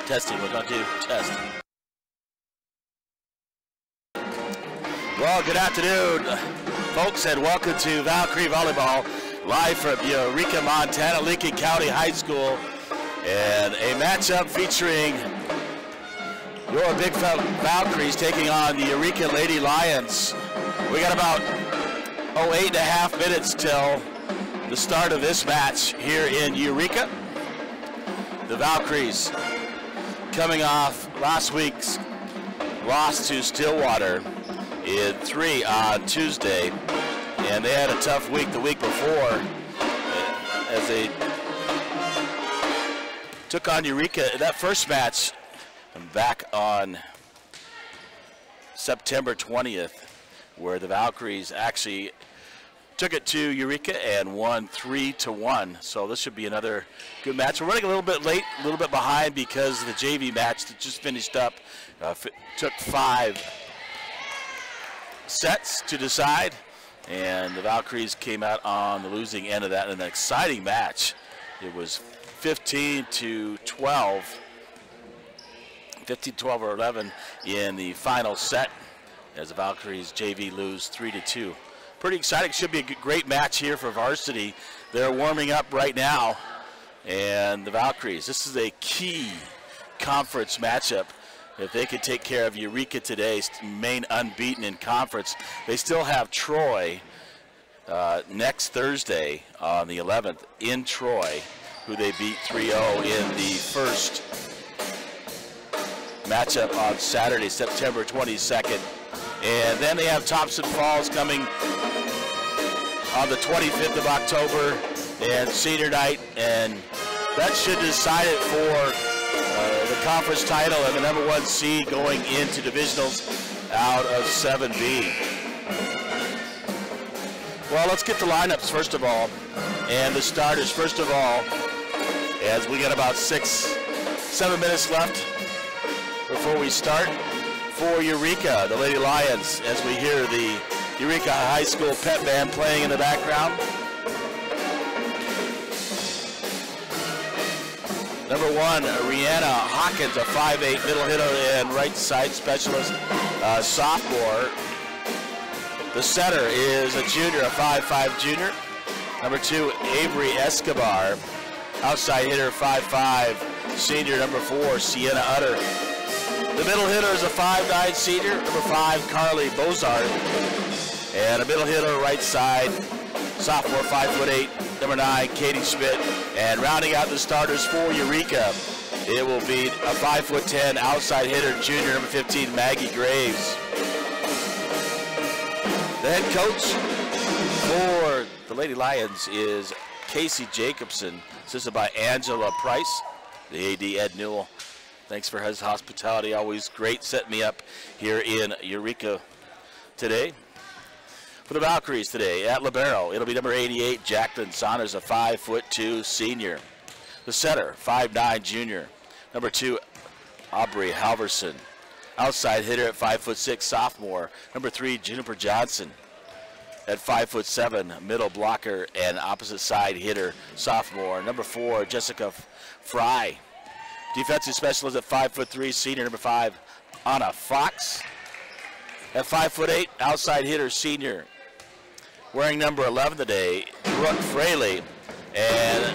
Testing, we're going to do test. Well, good afternoon, folks, and welcome to Valkyrie Volleyball, live from Eureka, Montana, Lincoln County High School, and a matchup featuring your Bigfork Valkyries taking on the Eureka Lady Lions. We got about 8.5 minutes till the start of this match here in Eureka. The Valkyries coming off last week's loss to Stillwater in 3 on Tuesday, and they had a tough week the week before as they took on Eureka. That first match back on September 20th, where the Valkyries actually took it to Eureka and won 3-1. So this should be another good match. We're running a little bit late, a little bit behind because of the JV match that just finished up. Took 5 sets to decide, and the Valkyries came out on the losing end of that in an exciting match. It was 15-12 or 11 in the final set as the Valkyries JV lose 3-2. Pretty exciting. Should be a great match here for varsity. They're warming up right now, and the Valkyries, this is a key conference matchup. If they could take care of Eureka today, remain unbeaten in conference, they still have Troy next Thursday on the 11th in Troy, who they beat 3-0 in the first matchup on Saturday, September 22nd. And then they have Thompson Falls coming on the 25th of October and senior night, and that should decide it for the conference title and the #1 seed going into divisionals out of 7B. Well, let's get the lineups first of all, and the starters first of all, as we got about 6-7 minutes left before we start. For Eureka, the Lady Lions, as we hear the Eureka High School pep band playing in the background. #1, Rihanna Hawkins, a 5'8" middle hitter and right side specialist, sophomore. The center is a junior, a 5'5" junior. #2, Avery Escobar, outside hitter, 5'5", senior. #4, Sienna Utter. The middle hitter is a 5'9" senior. #5, Carly Bozart. And a middle hitter, right side, sophomore, 5'8", #9, Katie Schmidt. And rounding out the starters for Eureka, it will be a 5'10" outside hitter, junior, #15, Maggie Graves. The head coach for the Lady Lions is Casey Jacobson, assisted by Angela Price. The AD, Ed Newell. Thanks for his hospitality. Always great setting me up here in Eureka today. For the Valkyries today, at libero, it'll be #88, Jacqueline Saunders, a 5'2" senior. The center, 5'9", junior. #2, Aubrey Halverson. Outside hitter at 5'6", sophomore. #3, Juniper Johnson. At 5'7", middle blocker and opposite side hitter, sophomore. #4, Jessica Fry. Defensive specialist at 5'3", senior. #5, Anna Fox. At 5'8", outside hitter, senior. Wearing #11 today, Brooke Fraley. And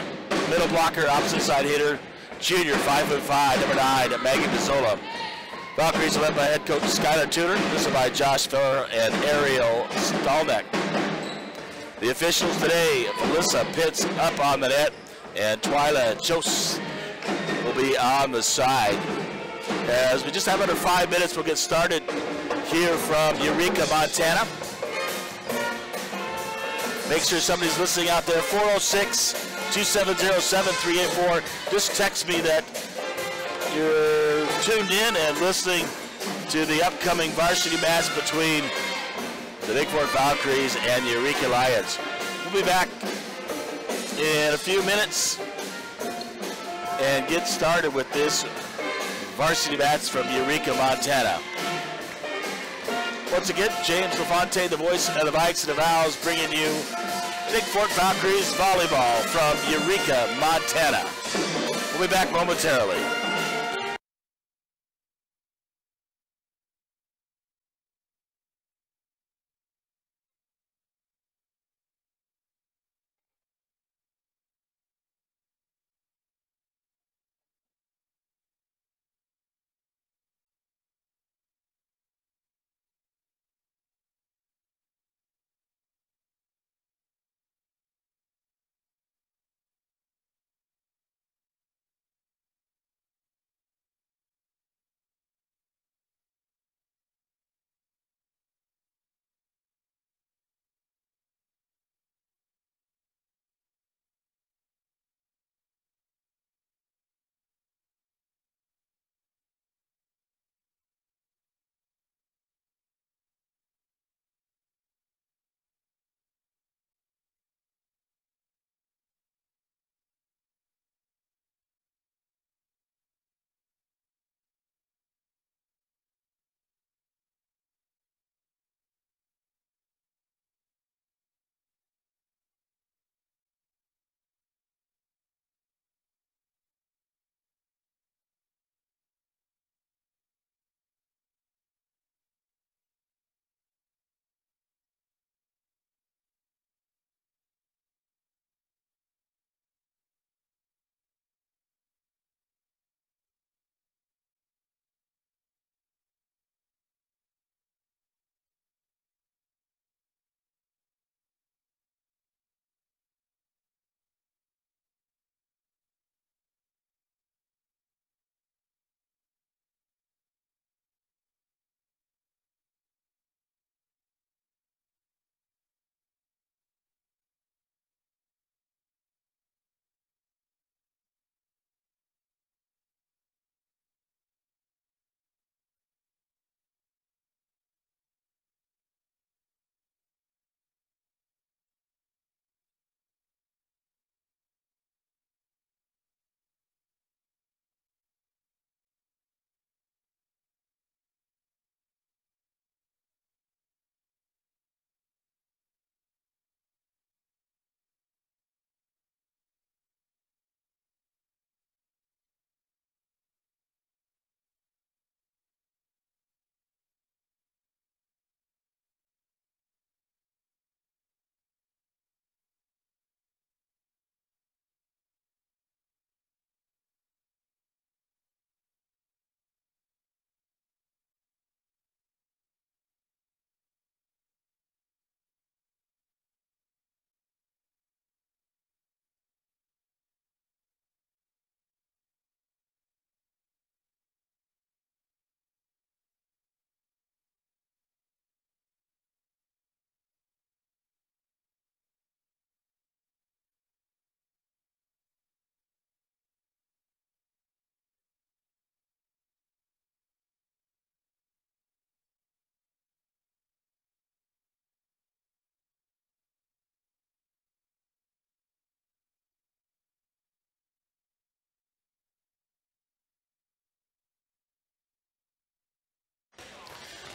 middle blocker, opposite side hitter, junior, 5'5", #9, Maggie Mazzola. Valkyries are led by head coach Skylar Tudor, assisted by Josh Feller and Ariel Stalneck. The officials today, Melissa Pitts up on the net, and Twyla Chose will be on the side. As we just have under 5 minutes, we'll get started here from Eureka, Montana. Make sure somebody's listening out there, 406-270-7384. Just text me that you're tuned in and listening to the upcoming varsity match between the Bigfork Valkyries and the Eureka Lions. We'll be back in a few minutes and get started with this varsity match from Eureka, Montana. Once again, James LaFontaine, the voice of the Vikes and the Vows, bringing you Bigfork Valkyries Volleyball from Eureka, Montana. We'll be back momentarily.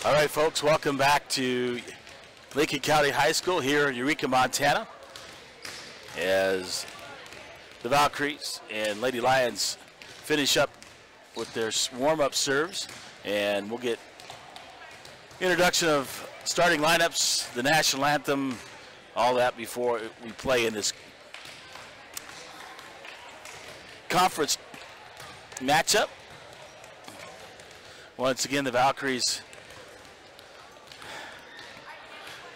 All right, folks, welcome back to Lincoln County High School here in Eureka, Montana, as the Valkyries and Lady Lions finish up with their warm-up serves, and we'll get introduction of starting lineups, the national anthem, all that before we play in this conference matchup. Once again, the Valkyries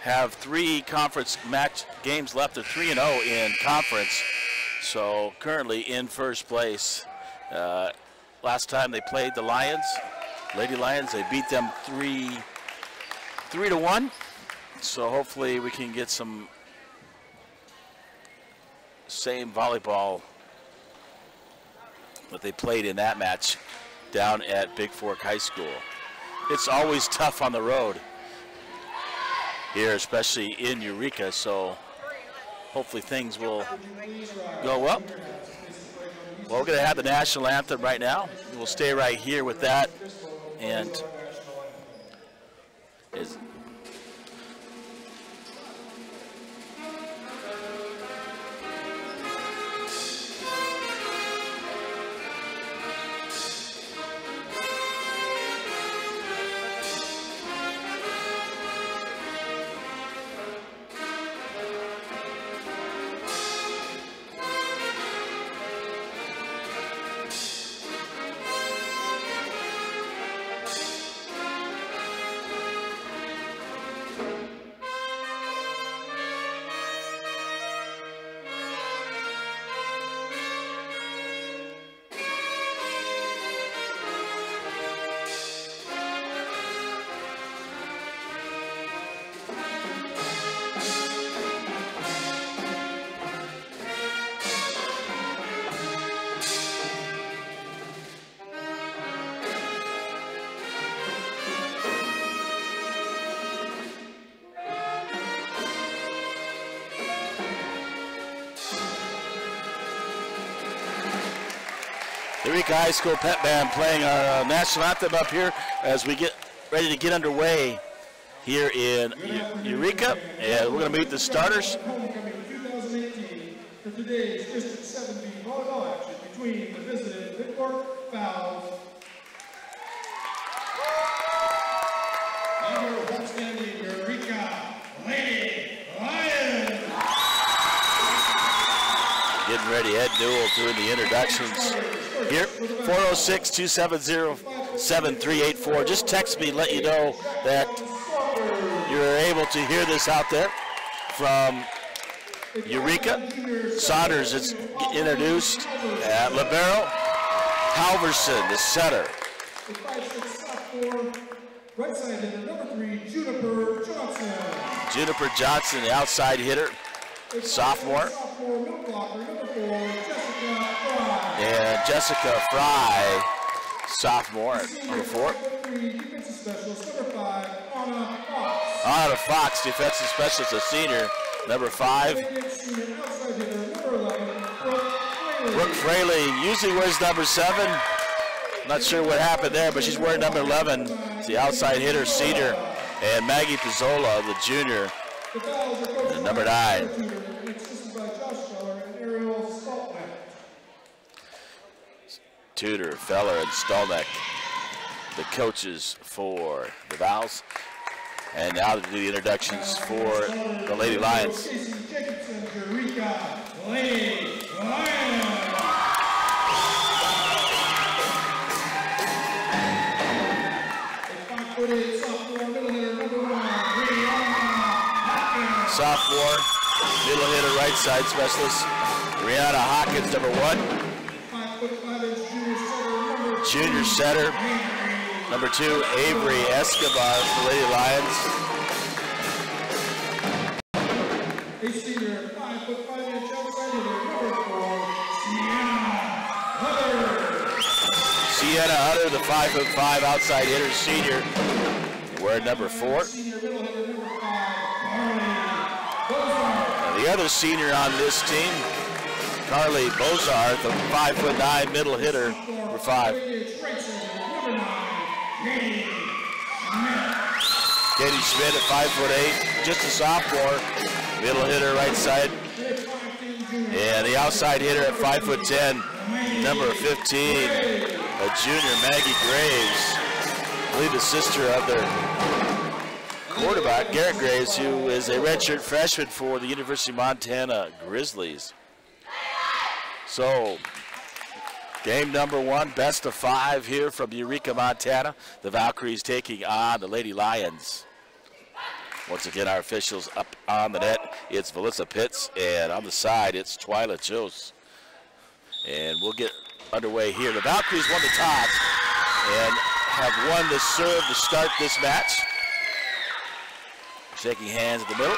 have 3 conference match games left. They're 3-0 in conference, so currently in first place. Last time they played the Lions, Lady Lions, they beat them 3-1. So hopefully we can get some same volleyball that they played in that match down at Bigfork High School. It's always tough on the road here, especially in Eureka, so hopefully things will go well. Well, we're going to have the national anthem right now. We'll stay right here with that. And Eureka High School Pep Band playing our national anthem up here as we get ready to get underway here in Eureka, and we're going to meet the starters. Homecoming 2018 for today's District 7B volleyball action between the visiting Bigfork Fowls and your homestanding Eureka Lady Lions. Getting ready, Ed Newell doing the introductions here. 406-270-7384. Just text me, let you know that you're able to hear this out there from Eureka. Saunders is introduced at libero. Halverson, the setter. Right side hitter, number 3, Juniper Johnson. Juniper Johnson, the outside hitter, sophomore. Middle blocker, number 4, Jessica Fry. And Jessica Fry, sophomore, number 4. Defensive specialist, number 5, Anna Fox. Anna Fox, defensive specialist, a senior, number 5. Brooke Fraley usually wears number 7. Not sure what happened there, but she's wearing number 11. It's the outside hitter, senior. And Maggie Pizzola, the junior, and number 9. Tudor, Feller, and Stolneck, the coaches for the Vows. And now to do the introductions for the Lady Lions. Sophomore, middle hitter, right side specialist, Rihanna Hawkins, number 1. Junior setter, number 2, Avery Escobar for the Lady Lions. A senior, 5'5" outside hitter, number 4, Sienna Hutter. Sienna Hutter, the 5'5" outside hitter, senior, wearing number 4. And the other senior on this team, Carly Bozarth, the 5'9" middle hitter, number 5. Katie Schmidt at 5'8", just a sophomore. Middle hitter right side. And the outside hitter at 5'10", number 15, a junior, Maggie Graves. I believe the sister of their quarterback, Garrett Graves, who is a redshirt freshman for the University of Montana Grizzlies. So, game number 1, best of 5 here from Eureka, Montana. The Valkyries taking on the Lady Lions. Once again, our officials up on the net, it's Melissa Pitts, and on the side, it's Twyla Chose. And we'll get underway here. The Valkyries won the toss and have won the serve to start this match. Shaking hands at the middle.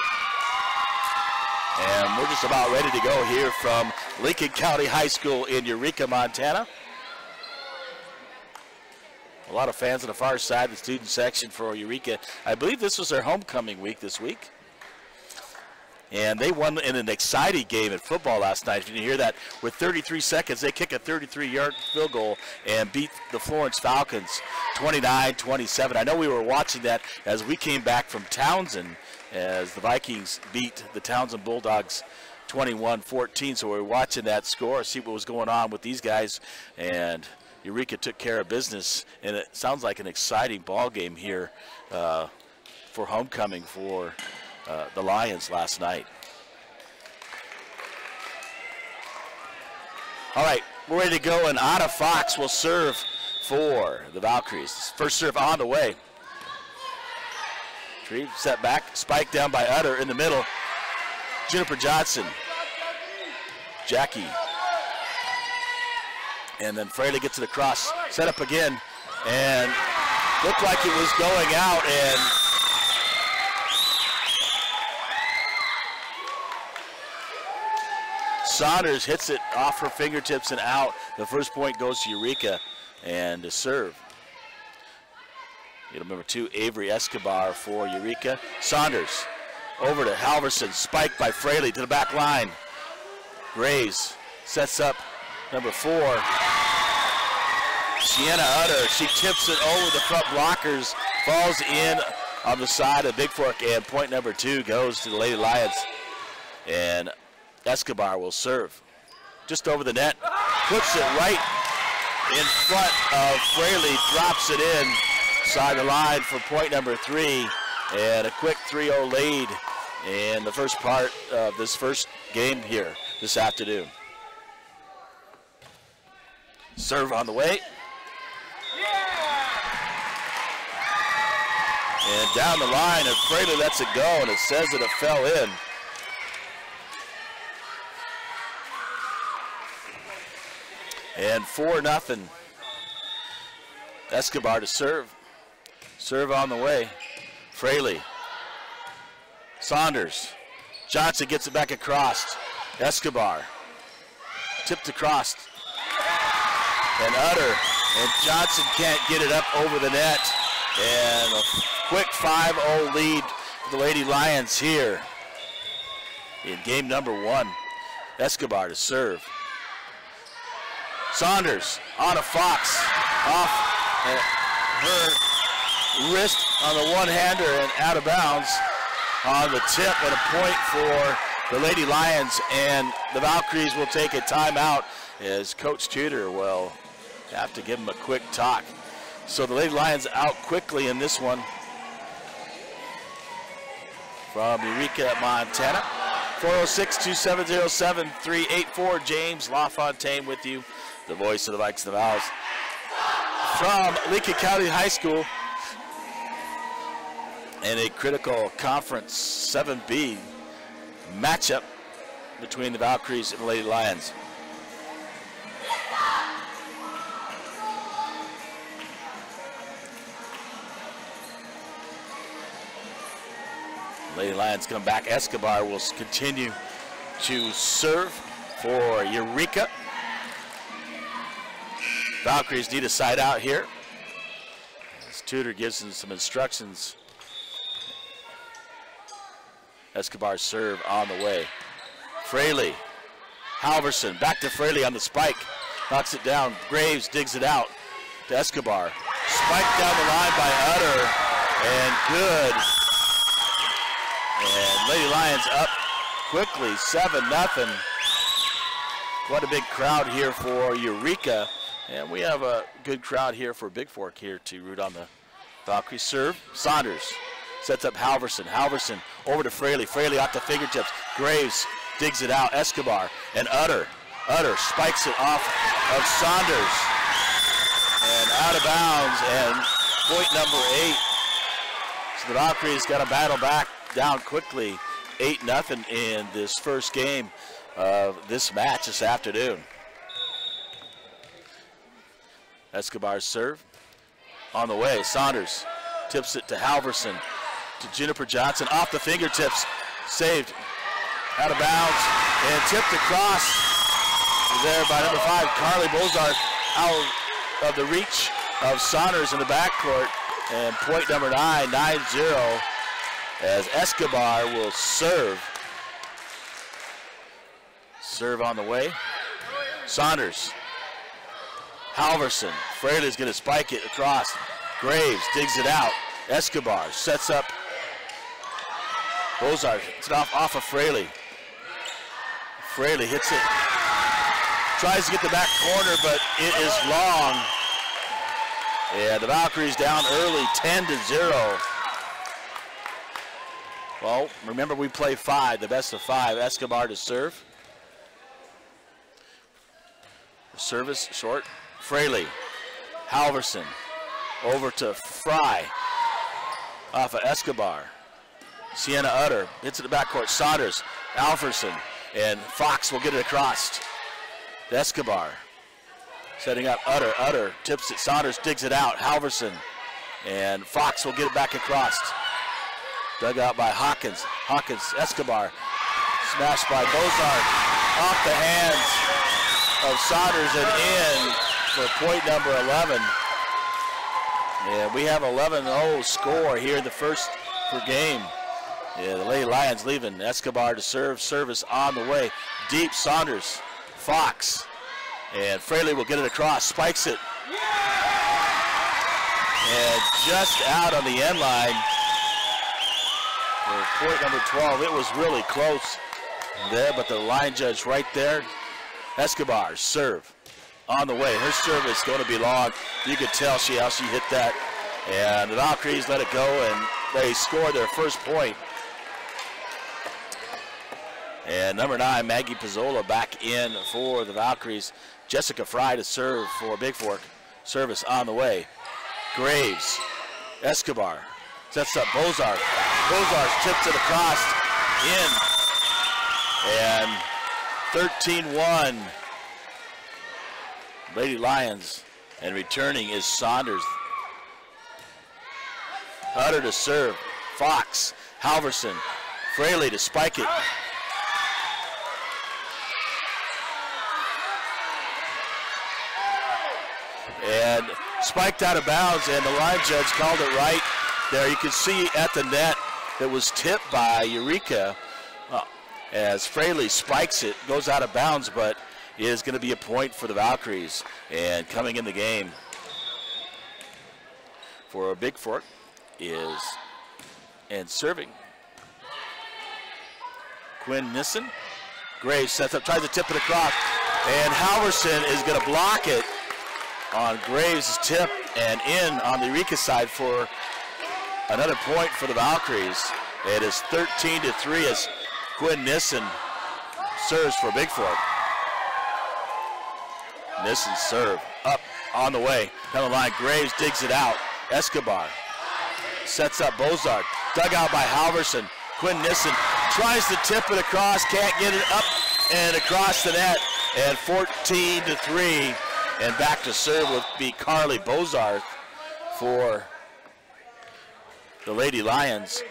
And we're just about ready to go here from Lincoln County High School in Eureka, Montana. A lot of fans on the far side, the student section for Eureka. I believe this was their homecoming week this week. And they won in an exciting game at football last night. Did you hear that? With 33 seconds, they kick a 33-yard field goal and beat the Florence Falcons 29-27. I know we were watching that as we came back from Townsend as the Vikings beat the Townsend Bulldogs 21-14. So we were watching that score, see what was going on with these guys. And Eureka took care of business, and it sounds like an exciting ball game here for homecoming for the Lions last night. All right, we're ready to go, and Anna Fox will serve for the Valkyries. First serve on the way. Tree set back, spike down by Utter in the middle. Juniper Johnson, Jackie. And then Fraley gets to the cross, set up again, and looked like it was going out, and Saunders hits it off her fingertips and out. The first point goes to Eureka, and to serve. Number 2, Avery Escobar for Eureka. Saunders over to Halverson, spiked by Fraley to the back line. Graves sets up number 4. Sienna Utter, she tips it over the front blockers, falls in on the side of Bigfork, and point number 2 goes to the Lady Lions. And Escobar will serve. Just over the net, puts it right in front of Fraley, drops it in, side of the line for point number 3, and a quick 3-0 lead in the first part of this first game here this afternoon. Serve on the way. And down the line, and Fraley lets it go, and it says that it fell in. And 4-0. Escobar to serve. Serve on the way. Fraley. Saunders. Johnson gets it back across. Escobar. Tipped across. And Utter. And Johnson can't get it up over the net. And a quick 5-0 lead for the Lady Lions here in game number 1. Escobar to serve. Saunders on a Fox, off her wrist on the one-hander and out of bounds on the tip, and a point for the Lady Lions, and the Valkyries will take a timeout as Coach Tudor will have to give them a quick talk. So the Lady Lions out quickly in this one from Eureka, Montana. 406-270-7384. James LaFontaine with you, the voice of the Vikes and the Vows. From Lincoln County High School in a critical conference 7B matchup between the Valkyries and the Lady Lions. Lady Lions come back. Escobar will continue to serve for Eureka. Valkyries need a side out here. As Tudor gives them some instructions. Escobar serve on the way. Fraley, Halverson, back to Fraley on the spike. Knocks it down. Graves digs it out to Escobar. Spike down the line by Utter, and good Lady Lions up quickly, 7-0. What a big crowd here for Eureka. And we have a good crowd here for Bigfork here to root on the Valkyrie. Serve, Saunders sets up Halverson. Halverson over to Fraley. Fraley off the fingertips. Graves digs it out. Escobar and Utter spikes it off of Saunders. And out of bounds, and point number 8. So the Valkyries got to battle back down quickly. 8-0 in this first game of this match this afternoon. Escobar's serve on the way. Saunders tips it to Halverson, to Juniper Johnson, off the fingertips, saved, out of bounds, and tipped across there by number 5, Carly Bozarth, out of the reach of Saunders in the backcourt, and point number 9, 9-0, as Escobar will serve. Serve on the way. Saunders. Halverson. Fraley's going to spike it across. Graves digs it out. Escobar sets up. Bozarth hits it off of Fraley. Fraley hits it. Tries to get the back corner, but it is long. And the Valkyries down early, 10-0. Well, remember we play 5, the best of 5. Escobar to serve. Service short. Fraley. Halverson. Over to Fry. Off of Escobar. Sienna Utter hits it in the backcourt. Saunders. Alferson. And Fox will get it across to Escobar. Setting up Utter. Utter tips it. Saunders digs it out. Halverson. And Fox will get it back across. Dug out by Hawkins. Hawkins. Escobar. Smashed by Bozarth. Off the hands of Saunders and in for point number 11. And we have 11-0 score here in the first per game. Yeah, the Lady Lions leaving. Escobar to serve. Service on the way. Deep. Saunders. Fox. And Fraley will get it across. Spikes it. And just out on the end line for point number 12. It was really close there, but the line judge right there. Escobar, serve on the way. Her serve is going to be long. You could tell how she hit that. And the Valkyries let it go, and they score their first point. And number 9, Maggie Pizzola back in for the Valkyries. Jessica Fry to serve for Bigfork. Service on the way. Graves, Escobar, sets up Bozarth. Bozarth tips it across, in. And 13-1, Lady Lions, and returning is Saunders. Utter to serve. Fox, Halverson, Fraley to spike it. And spiked out of bounds, and the line judge called it right there. You can see at the net that was tipped by Eureka. As Fraley spikes it, goes out of bounds, but it is going to be a point for the Valkyries. And coming in the game for Bigfork is, and serving, Quinn Nissen. Graves sets up, tries to tip it across, and Halverson is going to block it on Graves' tip, and in on the Eureka side for another point for the Valkyries. It is 13-3 as Quinn Nissen serves for Bigfork. Nissen serve up on the way. Down the line, Graves digs it out. Escobar sets up Bozarth. Dug out by Halverson. Quinn Nissen tries to tip it across, can't get it up and across the net. And 14-3. And back to serve will be Carly Bozarth for the Lady Lions.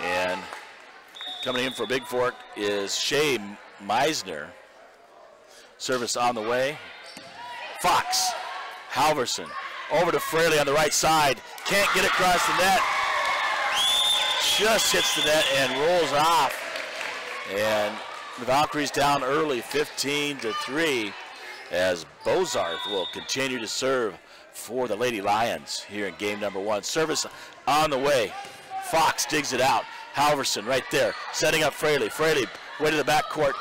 And coming in for Bigfork is Shay Meisner. Service on the way. Fox, Halverson, over to Fraley on the right side. Can't get across the net. Just hits the net and rolls off. And the Valkyries down early, 15-3, as Bozarth will continue to serve for the Lady Lions here in game number 1. Service on the way. Fox digs it out. Halverson right there, setting up Fraley. Fraley way to the backcourt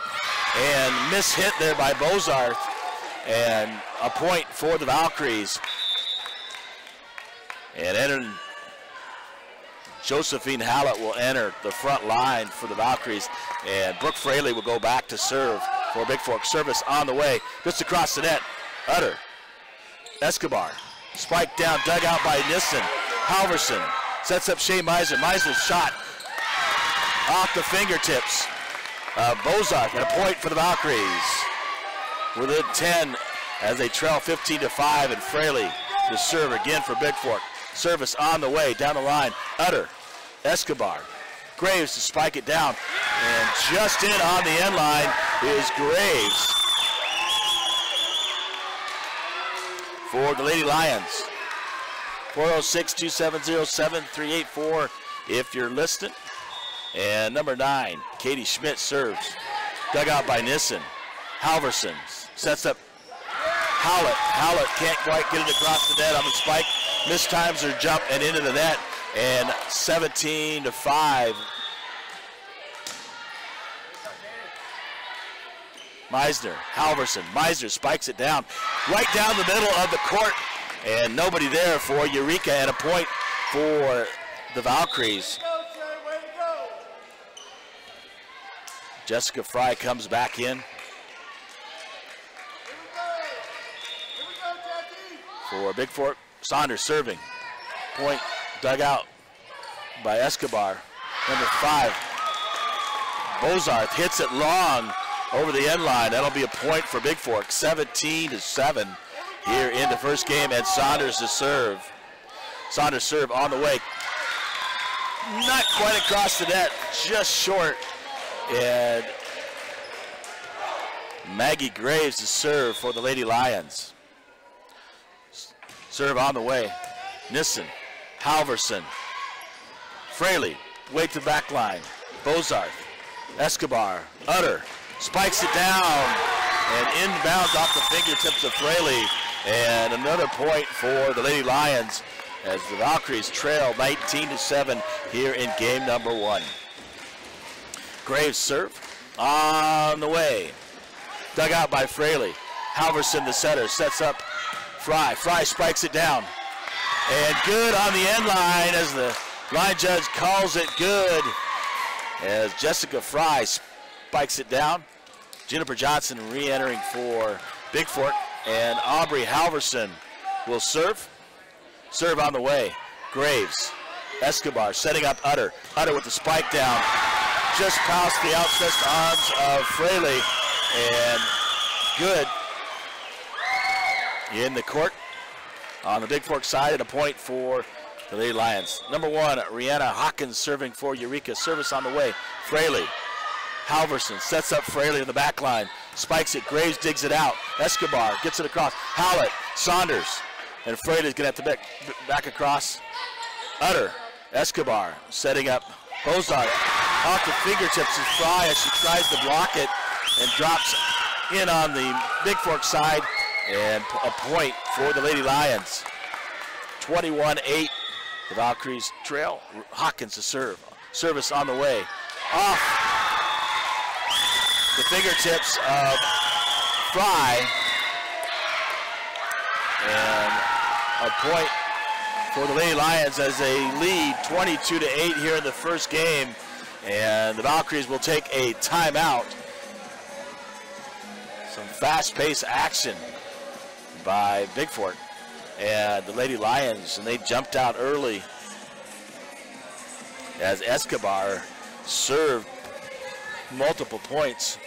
and mishit there by Bozarth, and a point for the Valkyries. And entering, Josephine Hallett will enter the front line for the Valkyries, and Brooke Fraley will go back to serve for Bigfork. Service on the way, just across the net. Utter, Escobar, spike down, dug out by Nissen. Halverson sets up Shea Meisner. Meisner's shot off the fingertips. Bozarth, and a point for the Valkyries. Within 10 as they trail 15-5, and Fraley to serve again for Bigfork. Service on the way, down the line. Utter, Escobar, Graves to spike it down, and just in on the end line is Graves for the Lady Lions. 406-270-7384 if you're listening. And number 9, Katie Schmidt serves. Dug out by Nissen. Halverson sets up Hallett. Hallett can't quite get it across the net on the spike. Mistimes her jump and into the net. And 17-5. Meisner, Halverson. Meisner spikes it down. Right down the middle of the court. And nobody there for Eureka, and a point for the Valkyries. Jessica Fry comes back in for Bigfork. Saunders serving. Point dug out by Escobar. Number 5, Bozarth hits it long over the end line. That'll be a point for Bigfork. 17-7 here in the first game, and Saunders to serve. Saunders serve on the way. Not quite across the net, just short. And Maggie Graves to serve for the Lady Lions. Serve on the way. Nissen, Halverson, Fraley, way to the back line. Bozarth, Escobar, Utter, spikes it down, and inbounds off the fingertips of Fraley. And another point for the Lady Lions as the Valkyries trail 19-7 here in game number 1. Graves serve on the way. Dug out by Fraley. Halverson, the setter, sets up Fry. Fry spikes it down. And good on the end line as the line judge calls it good. As Jessica Fry spikes it down. Juniper Johnson re-entering for Bigfork. And Aubrey Halverson will serve. Serve on the way. Graves. Escobar setting up Utter. Utter with the spike down. Just past the outstretched arms of Fraley, and good in the court on the Bigfork side, and a point for the Lady Lions. Number 1, Rihanna Hawkins serving for Eureka. Service on the way. Fraley. Halverson sets up Fraley in the back line. Spikes it. Graves digs it out. Escobar gets it across. Hallett. Saunders. And Fraley's going to have to back across. Utter. Escobar setting up Bozarth. Off the fingertips of Fry as she tries to block it and drops in on the Bigfork side, and a point for the Lady Lions. 21-8, the Valkyries trail. Hawkins to serve. Service on the way. Off the fingertips of Fry, and a point for the Lady Lions as they lead 22-8 here in the first game. And the Valkyries will take a timeout. Some fast-paced action by Bigfork and the Lady Lions, and they jumped out early as Escobar served multiple points.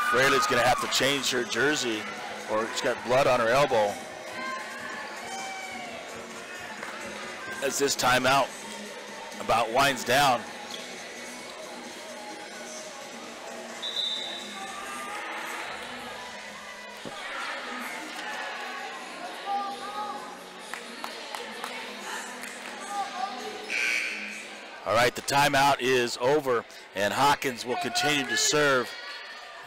Fraley's going to have to change her jersey, or she's got blood on her elbow. As this timeout about winds down. All right, the timeout is over, and Hawkins will continue to serve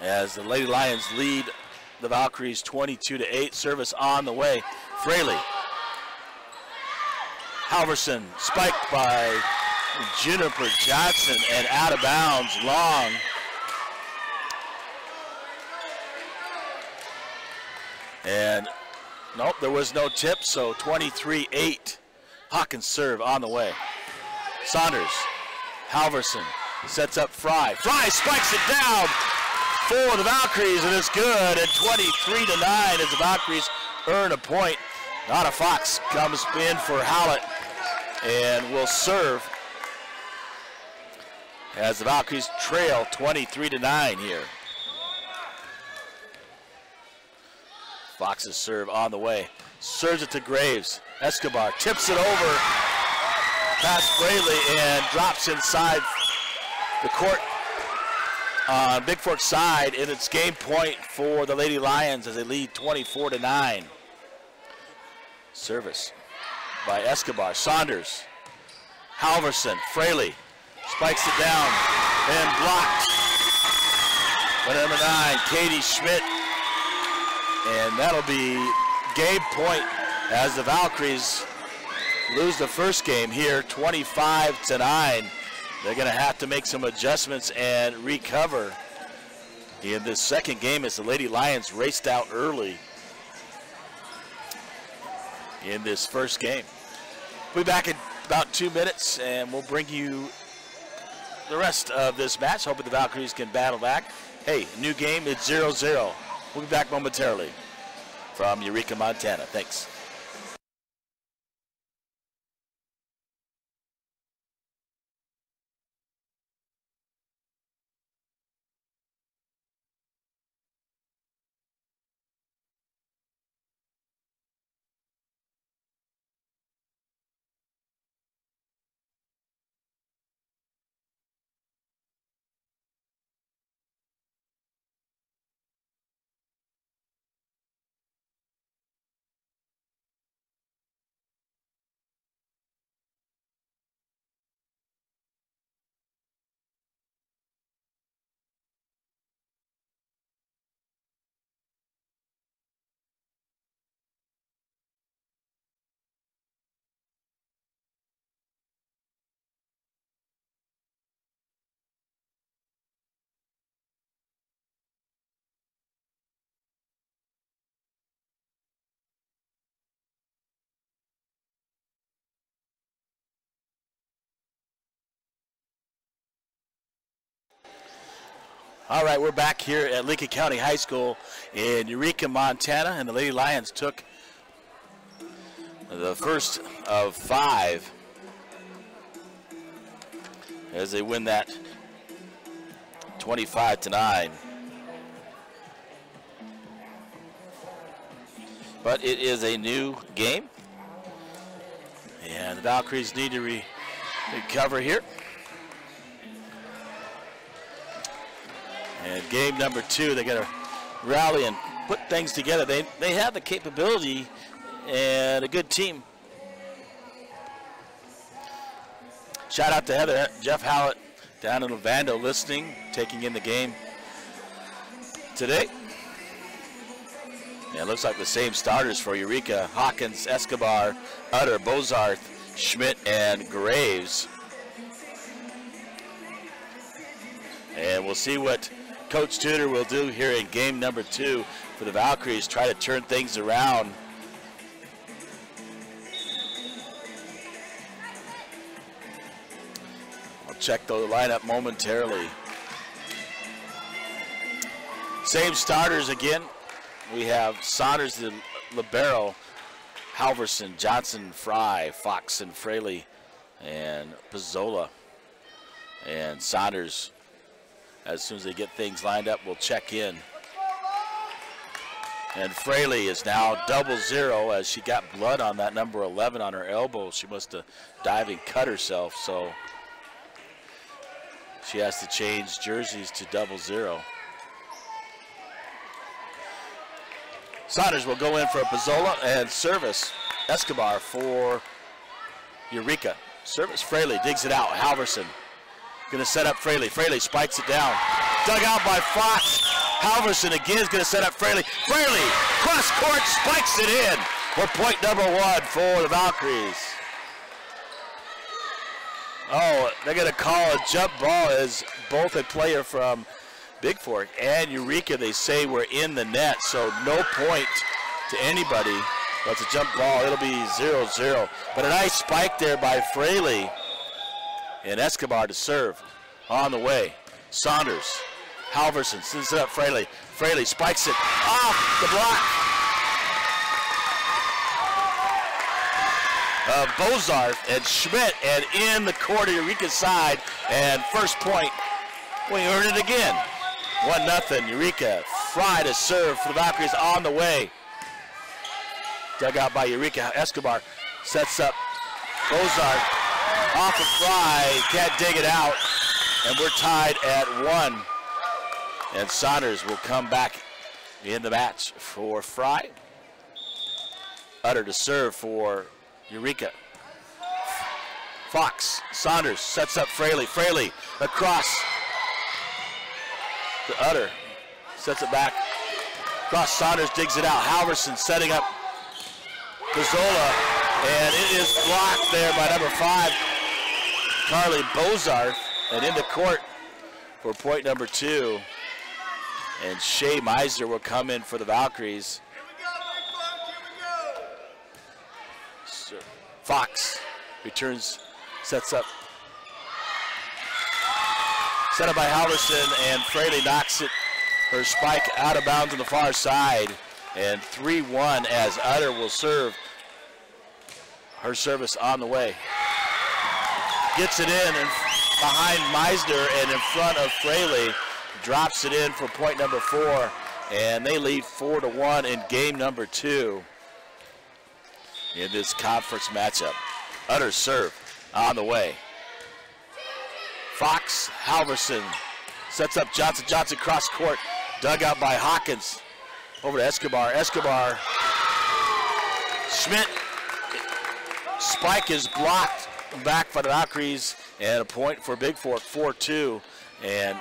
as the Lady Lions lead the Valkyries 22-8. Service on the way. Fraley Halverson spiked by Juniper Johnson and out of bounds, long. And nope, there was no tip, so 23-8. Hawkins serve on the way. Saunders, Halverson sets up Fry. Fry spikes it down for the Valkyries, and it's good. And 23-9 as the Valkyries earn a point. Nada Fox comes in for Howlett and will serve as the Valkyries trail 23-9 here. Fox's serve on the way. Serves it to Graves. Escobar tips it over past Braley and drops inside the court on Bigfork side, and it's game point for the Lady Lions as they lead 24-9. Service by Escobar. Saunders, Halverson, Fraley spikes it down and blocked by number 9, Katie Schmidt. And that'll be game point as the Valkyries lose the first game here, 25-9. They're going to have to make some adjustments and recover in this second game as the Lady Lions raced out early in this first game. We'll be back in about 2 minutes, and we'll bring you the rest of this match, hoping the Valkyries can battle back. Hey, new game, it's 0-0. We'll be back momentarily from Eureka, Montana. Thanks. All right, we're back here at Lincoln County High School in Eureka, Montana, and the Lady Lions took the first of 5 as they win that 25-9. But it is a new game, and the Valkyries need to recover here. And game number 2, they got to rally and put things together. They have the capability and a good team. Shout out to Heather, Jeff Howlett down in Ovando listening, taking in the game today. And it looks like the same starters for Eureka: Hawkins, Escobar, Utter, Bozarth, Schmidt, and Graves. And we'll see what Coach Tudor will do here in game number 2 for the Valkyries, try to turn things around. I'll check the lineup momentarily. Same starters again. We have Saunders, the libero, Halverson, Johnson, Fry, Fox, and Fraley, and Pizzola. And Saunders, as soon as they get things lined up, we'll check in. And Fraley is now 0 as she got blood on that number 11 on her elbow. She must have dived and cut herself, so she has to change jerseys to 0. Saunders will go in for a Pizzola and service. Escobar for Eureka. Service, Fraley digs it out. Halverson going to set up Fraley. Fraley spikes it down. Dug out by Fox. Halverson again is going to set up Fraley. Fraley, cross court, spikes it in for point number 1 for the Valkyries. Oh, they're going to call a jump ball as both a player from Bigfork and Eureka, they say, were in the net, so no point to anybody. But it's a jump ball. It'll be 0-0. But a nice spike there by Fraley. And Escobar to serve on the way. Saunders, Halverson sends it up Fraley. Fraley spikes it off the block. Bozarth and Schmidt, and in the court of Eureka's side, and first point, we earned it again. 1-0, Eureka. Fry to serve for the Valkyries on the way. Dug out by Eureka. Escobar sets up Bozarth off of Fry, can't dig it out, and we're tied at 1. And Saunders will come back in the match for Fry. Utter to serve for Eureka. Fox, Saunders sets up Fraley. Fraley across to Utter. Sets it back. Across, Saunders digs it out. Halverson setting up Pizzola. And it is blocked there by number 5, Carly Bozarth. And into court for point number 2. And Shea Meisner will come in for the Valkyries. Fox returns, sets up. Set up by Halverson, and Fraley knocks it, her spike out of bounds on the far side. And 3-1 as Utter will serve. Her service on the way. Gets it in and behind Meisner and in front of Fraley. Drops it in for point number 4. And they lead 4-1 in game number 2. In this conference matchup. Utter serve on the way. Fox, Halverson sets up Johnson. Johnson cross court, dug out by Hawkins. Over to Escobar. Escobar. Schmidt. Spike is blocked back by the Valkyries, and a point for Bigfork, 4-2. And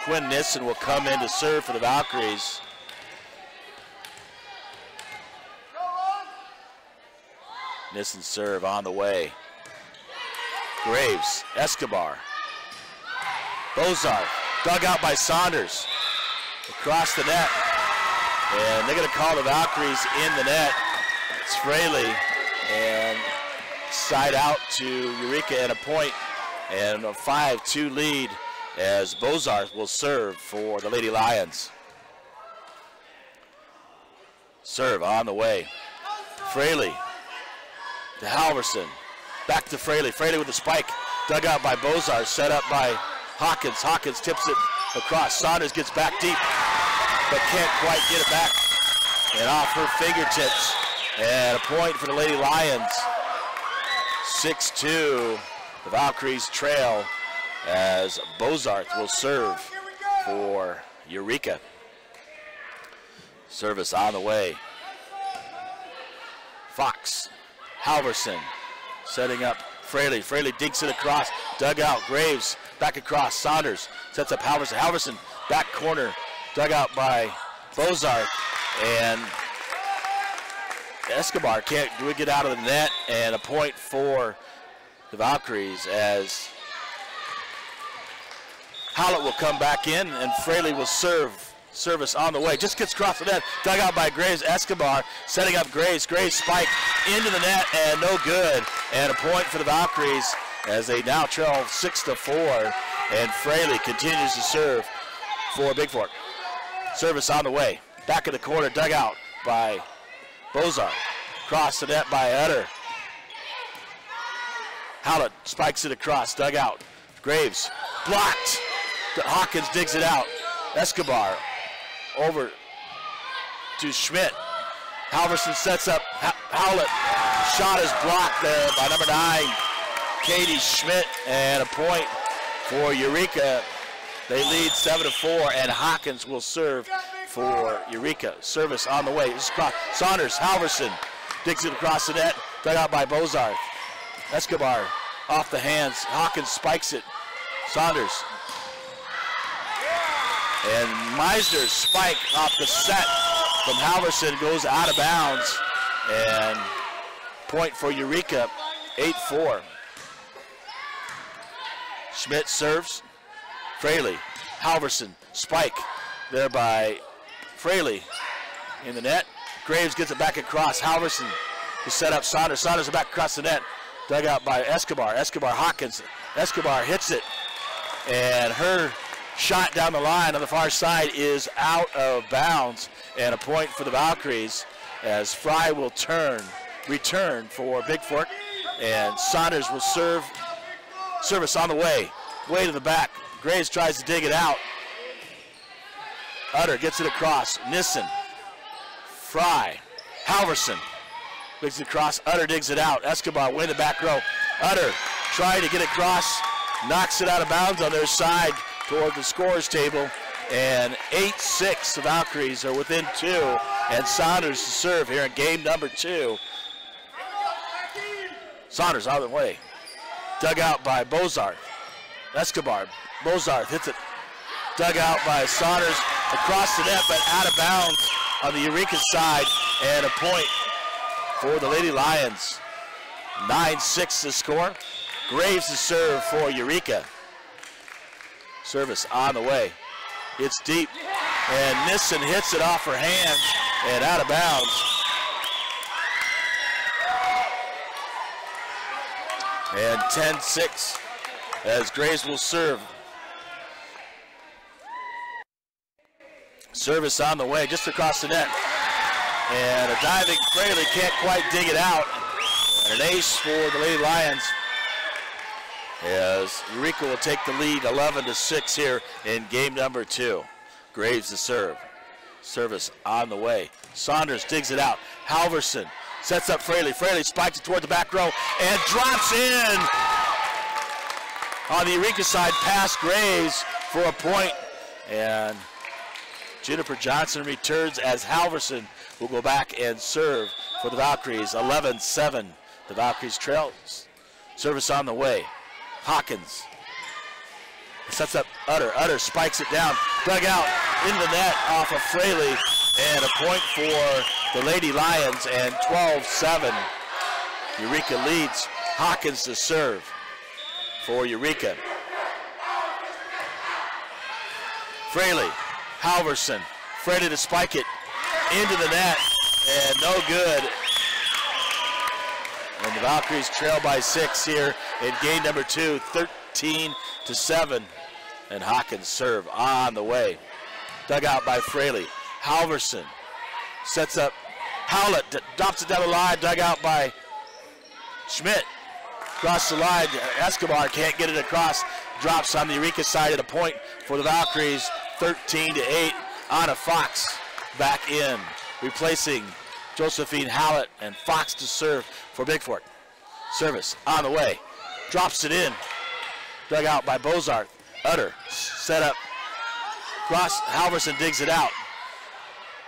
Quinn Nissen will come in to serve for the Valkyries. Nissen serve on the way. Graves, Escobar. Bozarth, dug out by Saunders. Across the net. And they're going to call the Valkyries in the net. It's Fraley. And side out to Eureka and a point. And a 5-2 lead as Bozarth will serve for the Lady Lions. Serve on the way. Fraley. To Halverson, back to Fraley. Fraley with the spike, dug out by Bozarth, set up by Hawkins. Hawkins tips it across. Saunders gets back deep, but can't quite get it back. And off her fingertips. And a point for the Lady Lions. 6-2. The Valkyries trail as Bozarth will serve for Eureka. Service on the way. Fox. Halverson setting up Fraley. Fraley digs it across, dug out. Graves back across. Saunders sets up Halverson. Halverson back corner, dug out by Bozarth. And Escobar can't get out of the net, and a point for the Valkyries as Howlett will come back in, and Fraley will service on the way. Just gets across the net, dug out by Graves. Escobar setting up Graves. Graves spike into the net and no good. And a point for the Valkyries as they now trail 6-4. And Fraley continues to serve for Bigfork. Service on the way. Back of the corner, dug out by Bozarth. Cross the net by Utter. Howlett spikes it across, dug out. Graves blocked. Hawkins digs it out. Escobar over to Schmidt. Halverson sets up Howlett. Shot is blocked there by number 9, Katie Schmidt, and a point for Eureka. They lead 7-4, and Hawkins will serve for Eureka. Service on the way. This is across. Saunders, Halverson digs it across the net, dug out by Bozarth. Escobar off the hands. Hawkins spikes it. Saunders. And Meisner's spike off the set from Halverson goes out of bounds. And point for Eureka, 8-4. Schmidt serves. Fraley, Halverson, spike there by Fraley in the net. Graves gets it back across. Halverson to set up Saunders. Saunders back across the net. Dug out by Escobar. Escobar Hawkins. Escobar hits it. And her shot down the line on the far side is out of bounds. And a point for the Valkyries as Fry will return for Bigfork. And Saunders will service on the way to the back. Graves tries to dig it out. Utter gets it across. Nissen. Fry. Halverson. Digs it across. Utter digs it out. Escobar way in the back row. Utter trying to get it across. Knocks it out of bounds on their side toward the scorer's table. And 8-6, the Valkyries are within 2. And Saunders to serve here in game number 2. Saunders out of the way. Dug out by Bozarth. Escobar. Bozarth hits it. Dug out by Saunders across the net, but out of bounds on the Eureka side. And a point for the Lady Lions. 9-6 the score. Graves to serve for Eureka. Service on the way. It's deep. And Nissen hits it off her hands and out of bounds. And 10-6 as Graves will serve. Service on the way, just across the net. And a diving Fraley can't quite dig it out. And an ace for the Lady Lions as Eureka will take the lead 11-6 here in game number 2. Graves to serve. Service on the way. Saunders digs it out. Halverson sets up Fraley. Fraley spikes it toward the back row and drops in on the Eureka side past Graves for a point. And Jennifer Johnson returns as Halverson will go back and serve for the Valkyries. 11-7. The Valkyries trail. Service on the way. Hawkins sets up Utter. Utter spikes it down. Dug out in the net off of Fraley. And a point for the Lady Lions. And 12-7. Eureka leads. Hawkins to serve for Eureka. Fraley. Halverson. Fraley to spike it into the net. And no good. And the Valkyries trail by 6 here in game number 2, 13-7. And Hawkins serve on the way. Dug out by Fraley. Halverson sets up Howlett, drops it down the line, dug out by Schmidt. Across the line, Escobar can't get it across. Drops on the Eureka side at a point for the Valkyries, 13-8. Anna Fox back in, replacing Josephine Howlett, and Fox to serve for Bigfork. Service on the way. Drops it in. Dug out by Bozarth. Utter set up. Cross. Halverson digs it out.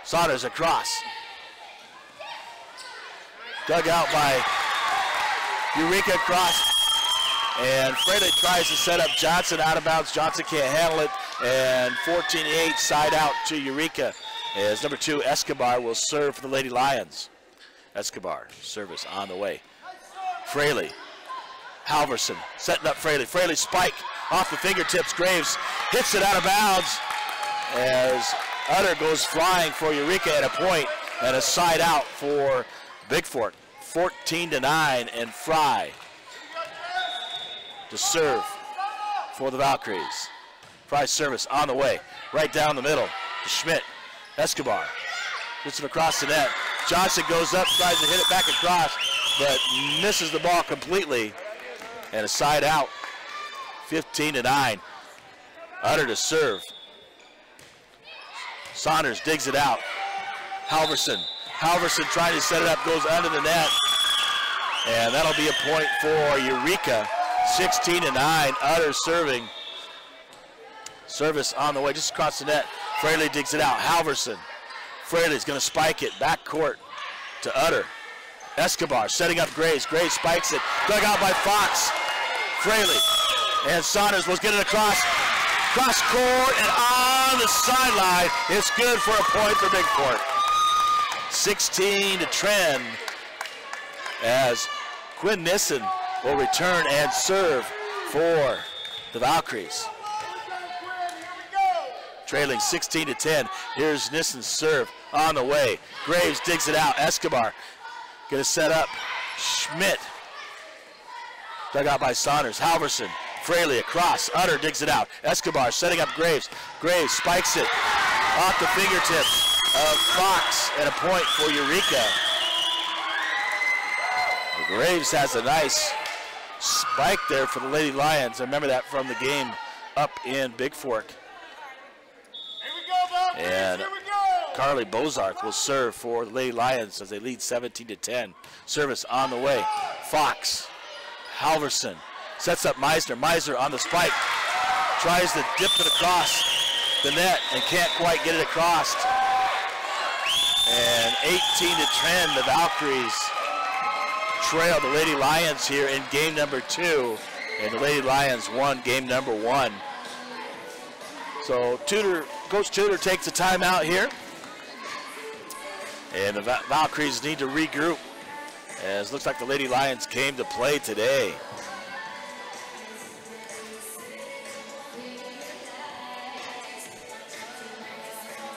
Saunders across. Dug out by Eureka across. And Fraley tries to set up Johnson out of bounds. Johnson can't handle it. And 14-8 side out to Eureka as number 2 Escobar will serve for the Lady Lions. Escobar service on the way. Fraley. Halverson setting up Fraley. Fraley spike off the fingertips. Graves hits it out of bounds as Utter goes flying for Eureka at a point, and a side out for Bigfork. 14-9, and Fry to serve for the Valkyries. Fry service on the way. Right down the middle to Schmidt. Escobar gets it across the net. Johnson goes up, tries to hit it back across, but misses the ball completely. And a side out. 15-9. Utter to serve. Saunders digs it out. Halverson. Halverson trying to set it up, goes under the net. And that'll be a point for Eureka. 16-9. Utter serving. Service on the way, just across the net. Fraley digs it out. Halverson. Fraley's going to spike it. Back court to Utter. Escobar setting up Graves. Graves spikes it. Dug out by Fox. Fraley. And Saunders was getting across. Cross court and on the sideline. It's good for a point for Bigfork. 16 to trend as Quinn Nissen will return and serve for the Valkyries. Trailing 16-10. Here's Nissen's serve on the way. Graves digs it out. Escobar gonna set up. Schmidt. Dug out by Saunders. Halverson. Fraley across. Utter digs it out. Escobar setting up Graves. Graves spikes it off the fingertips of Fox, and a point for Eureka. Graves has a nice spike there for the Lady Lions. I remember that from the game up in Bigfork. And Carly Bozarth will serve for the Lady Lions as they lead 17-10. Service on the way. Fox. Halverson sets up Meisner. Meisner on the spike. Tries to dip it across the net and can't quite get it across. And 18-10, the Valkyries trail the Lady Lions here in game number 2. And the Lady Lions won game number 1. So Coach Tudor takes a timeout here. And the Valkyries need to regroup, as it looks like the Lady Lions came to play today.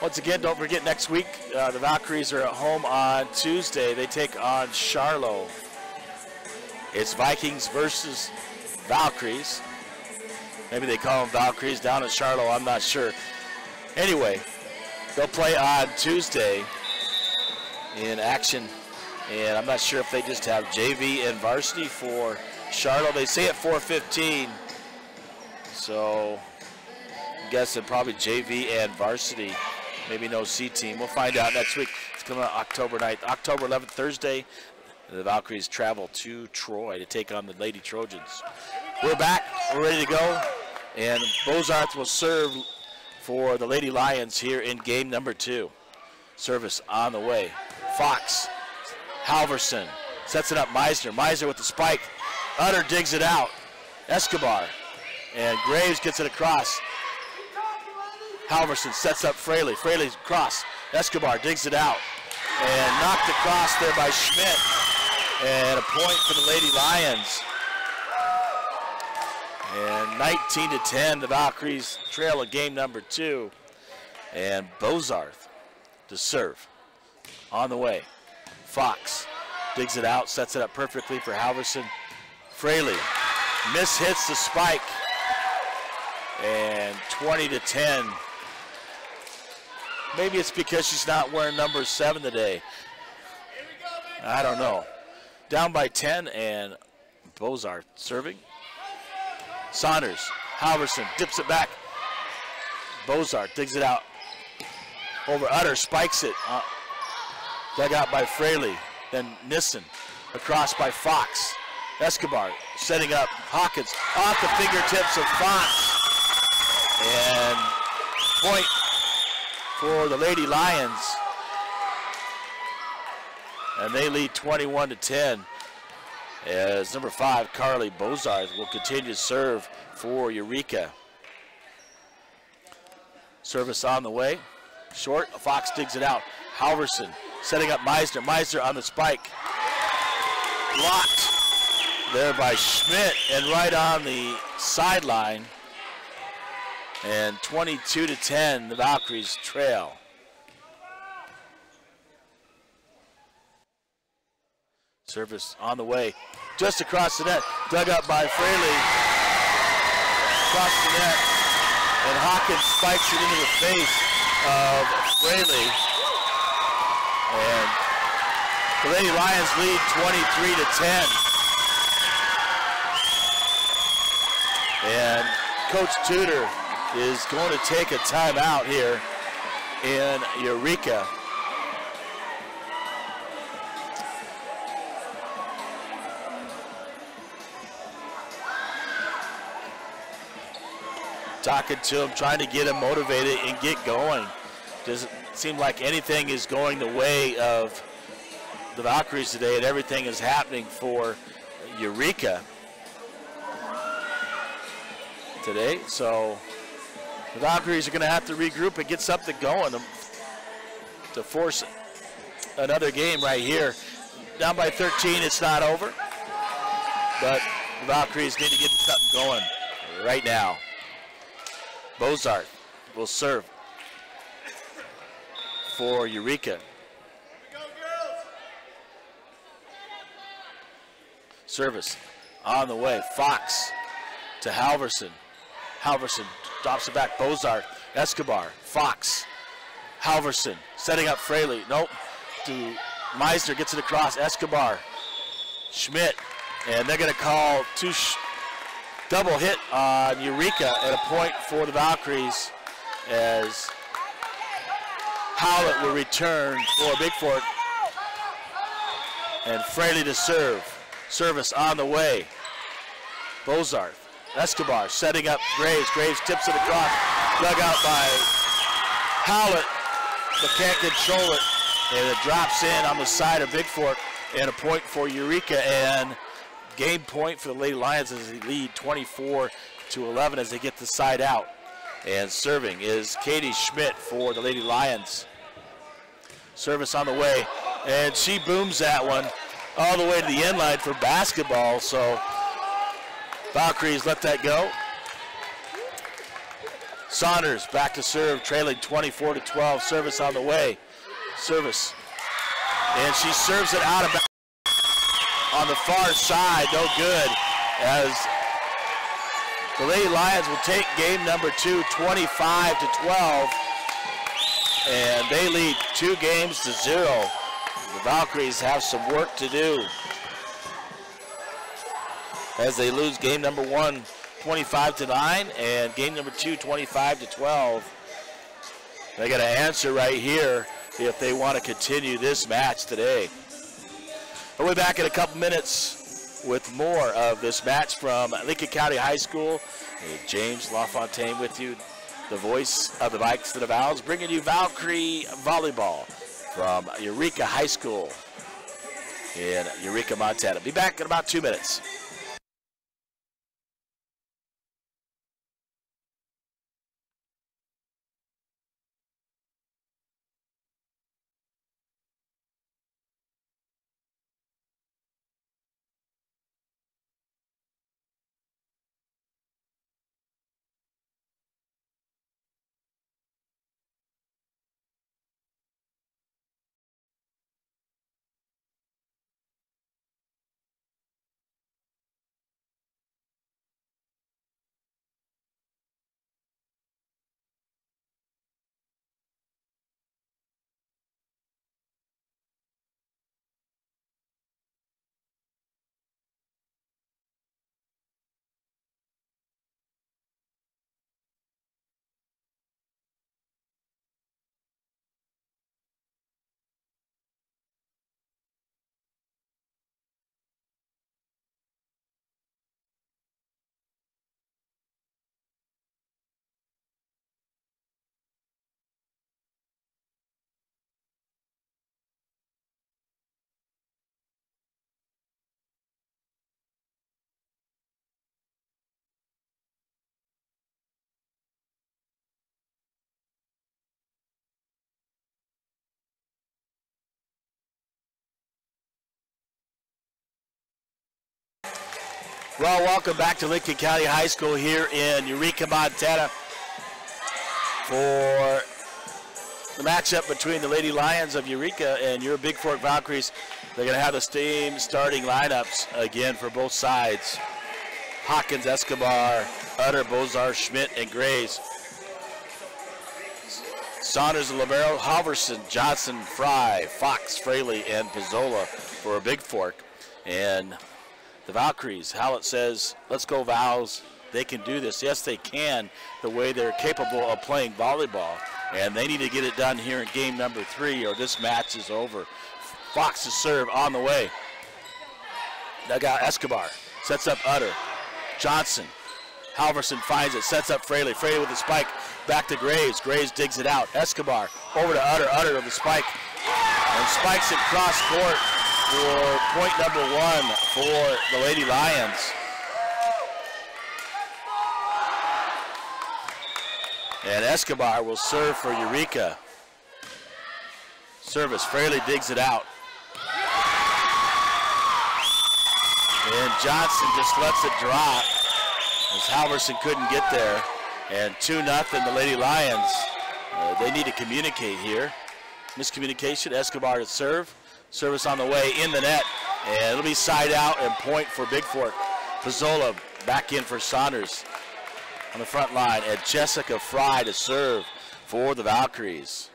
Once again, don't forget next week, the Valkyries are at home on Tuesday. They take on Charlotte. It's Vikings versus Valkyries. Maybe they call them Valkyries down in Charlotte, I'm not sure. Anyway, they'll play on Tuesday in action. And I'm not sure if they just have JV and varsity for Charlotte. They say at 4:15. So I'm guessing probably JV and varsity. Maybe no C team. We'll find out next week. It's coming out October 9th. October 11th, Thursday, the Valkyries travel to Troy to take on the Lady Trojans. We're back. We're ready to go. And Bozarth will serve for the Lady Lions here in game number 2. Service on the way. Fox. Halverson sets it up. Meisner. Meisner with the spike. Utter digs it out. Escobar. And Graves gets it across. Halverson sets up Fraley. Fraley's across. Escobar digs it out. And knocked across there by Schmidt. And a point for the Lady Lions. And 19-10, the Valkyries trail in game number 2. And Bozarth to serve. On the way. Fox digs it out, sets it up perfectly for Halverson. Fraley mishits the spike. And 20-10. Maybe it's because she's not wearing number 7 today. I don't know. Down by 10, and Bozarth serving. Saunders, Halverson dips it back. Bozarth digs it out. Over Utter, spikes it. Dug out by Fraley. Then Nissen across by Fox. Escobar setting up Hawkins off the fingertips of Fox. And point for the Lady Lions. And they lead 21-10. As number 5, Carly Bozarth, will continue to serve for Eureka. Service on the way. Short, Fox digs it out. Halverson setting up Meisner. Meisner on the spike. Blocked there by Schmidt and right on the sideline. And 22-10, the Valkyries trail. Service on the way, just across the net, dug up by Fraley, across the net, and Hawkins spikes it into the face of Fraley. And the Lady Lions lead 23-10. And Coach Tudor is going to take a timeout here in Eureka. Talking to him, trying to get him motivated and get going. Doesn't seem like anything is going the way of the Valkyries today, and everything is happening for Eureka today. So the Valkyries are going to have to regroup and get something going to force another game right here. Down by 13, it's not over, but the Valkyries need to get something going right now. Bozart will serve for Eureka. Service on the way. Fox to Halverson. Halverson drops it back. Bozart, Escobar, Fox, Halverson setting up Fraley. Nope. To Meisner, gets it across. Escobar, Schmidt, and they're going to call double hit on Eureka at a point for the Valkyries as Howlett will return for Bigfork. And Fraley to serve. Service on the way. Bozart, Escobar setting up Graves. Graves tips it across. Dug out by Howlett, but can't control it. And it drops in on the side of Bigfork. And a point for Eureka, and game point for the Lady Lions as they lead 24-11 as they get the side out. And serving is Katie Schmidt for the Lady Lions. Service on the way, and she booms that one all the way to the end line for basketball, so Valkyries let that go. Saunders back to serve, trailing 24-12, service on the way. Service, and she serves it out of bounds on the far side, no good, as the Lady Lions will take game number 2, 25-12, and they lead 2-0. The Valkyries have some work to do as they lose game number 1, 25-9, and game number 2, 25-12. They got to answer right here if they want to continue this match today. We'll be back in a couple minutes with more of this match from Lincoln County High School. James LaFontaine with you, the voice of the Vikes to the Vals, bringing you Valkyrie Volleyball from Eureka High School in Eureka, Montana. Be back in about 2 minutes. Well, welcome back to Lincoln County High School here in Eureka, Montana for the matchup between the Lady Lions of Eureka and your Bigfork Valkyries. They're going to have the same starting lineups again for both sides. Hawkins, Escobar, Utter, Bozar, Schmidt, and Graves. Saunders and Libero, Halverson, Johnson, Fry, Fox, Fraley, and Pizzola for a Bigfork. And the Valkyries, Howlett says, let's go Vals. They can do this. Yes, they can, the way they're capable of playing volleyball. And they need to get it done here in game number 3 or this match is over. Fox's serve on the way. Dug out Escobar, sets up Utter. Johnson, Halverson finds it, sets up Fraley. Fraley with the spike, back to Graves. Graves digs it out. Escobar over to Utter. Utter with the spike. And spikes it cross court for point number 1 for the Lady Lions. And Escobar will serve for Eureka. Service, Fraley digs it out. And Johnson just lets it drop. as Halverson couldn't get there. And 2-0 the Lady Lions. They need to communicate here. Miscommunication, Escobar to serve. Service on the way in the net. And it'll be side out and point for Bigfork. Pizzola back in for Saunders on the front line. And Jessica Fry to serve for the Valkyries.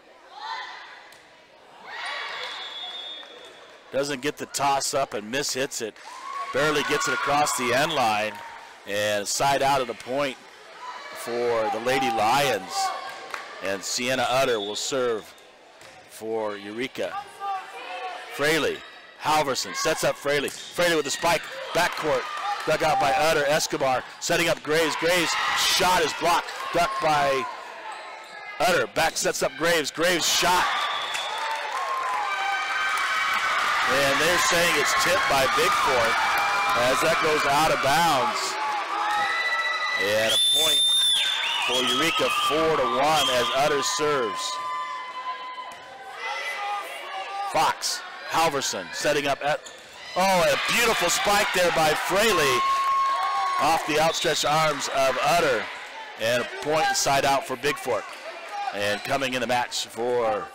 Doesn't get the toss up and hits it. Barely gets it across the end line. And side out at a point for the Lady Lions. And Sienna Utter will serve for Eureka. Fraley, Halverson sets up Fraley. Fraley with the spike, backcourt, dug out by Utter. Escobar setting up Graves. Graves shot is blocked, ducked by Utter. Back sets up Graves. Graves shot. And they're saying it's tipped by Bigfork as that goes out of bounds. And a point for Eureka, 4-1 as Utter serves. Fox, Halverson setting up at, a beautiful spike there by Fraley off the outstretched arms of Utter. And a point side out for Bigfork. And coming in the match for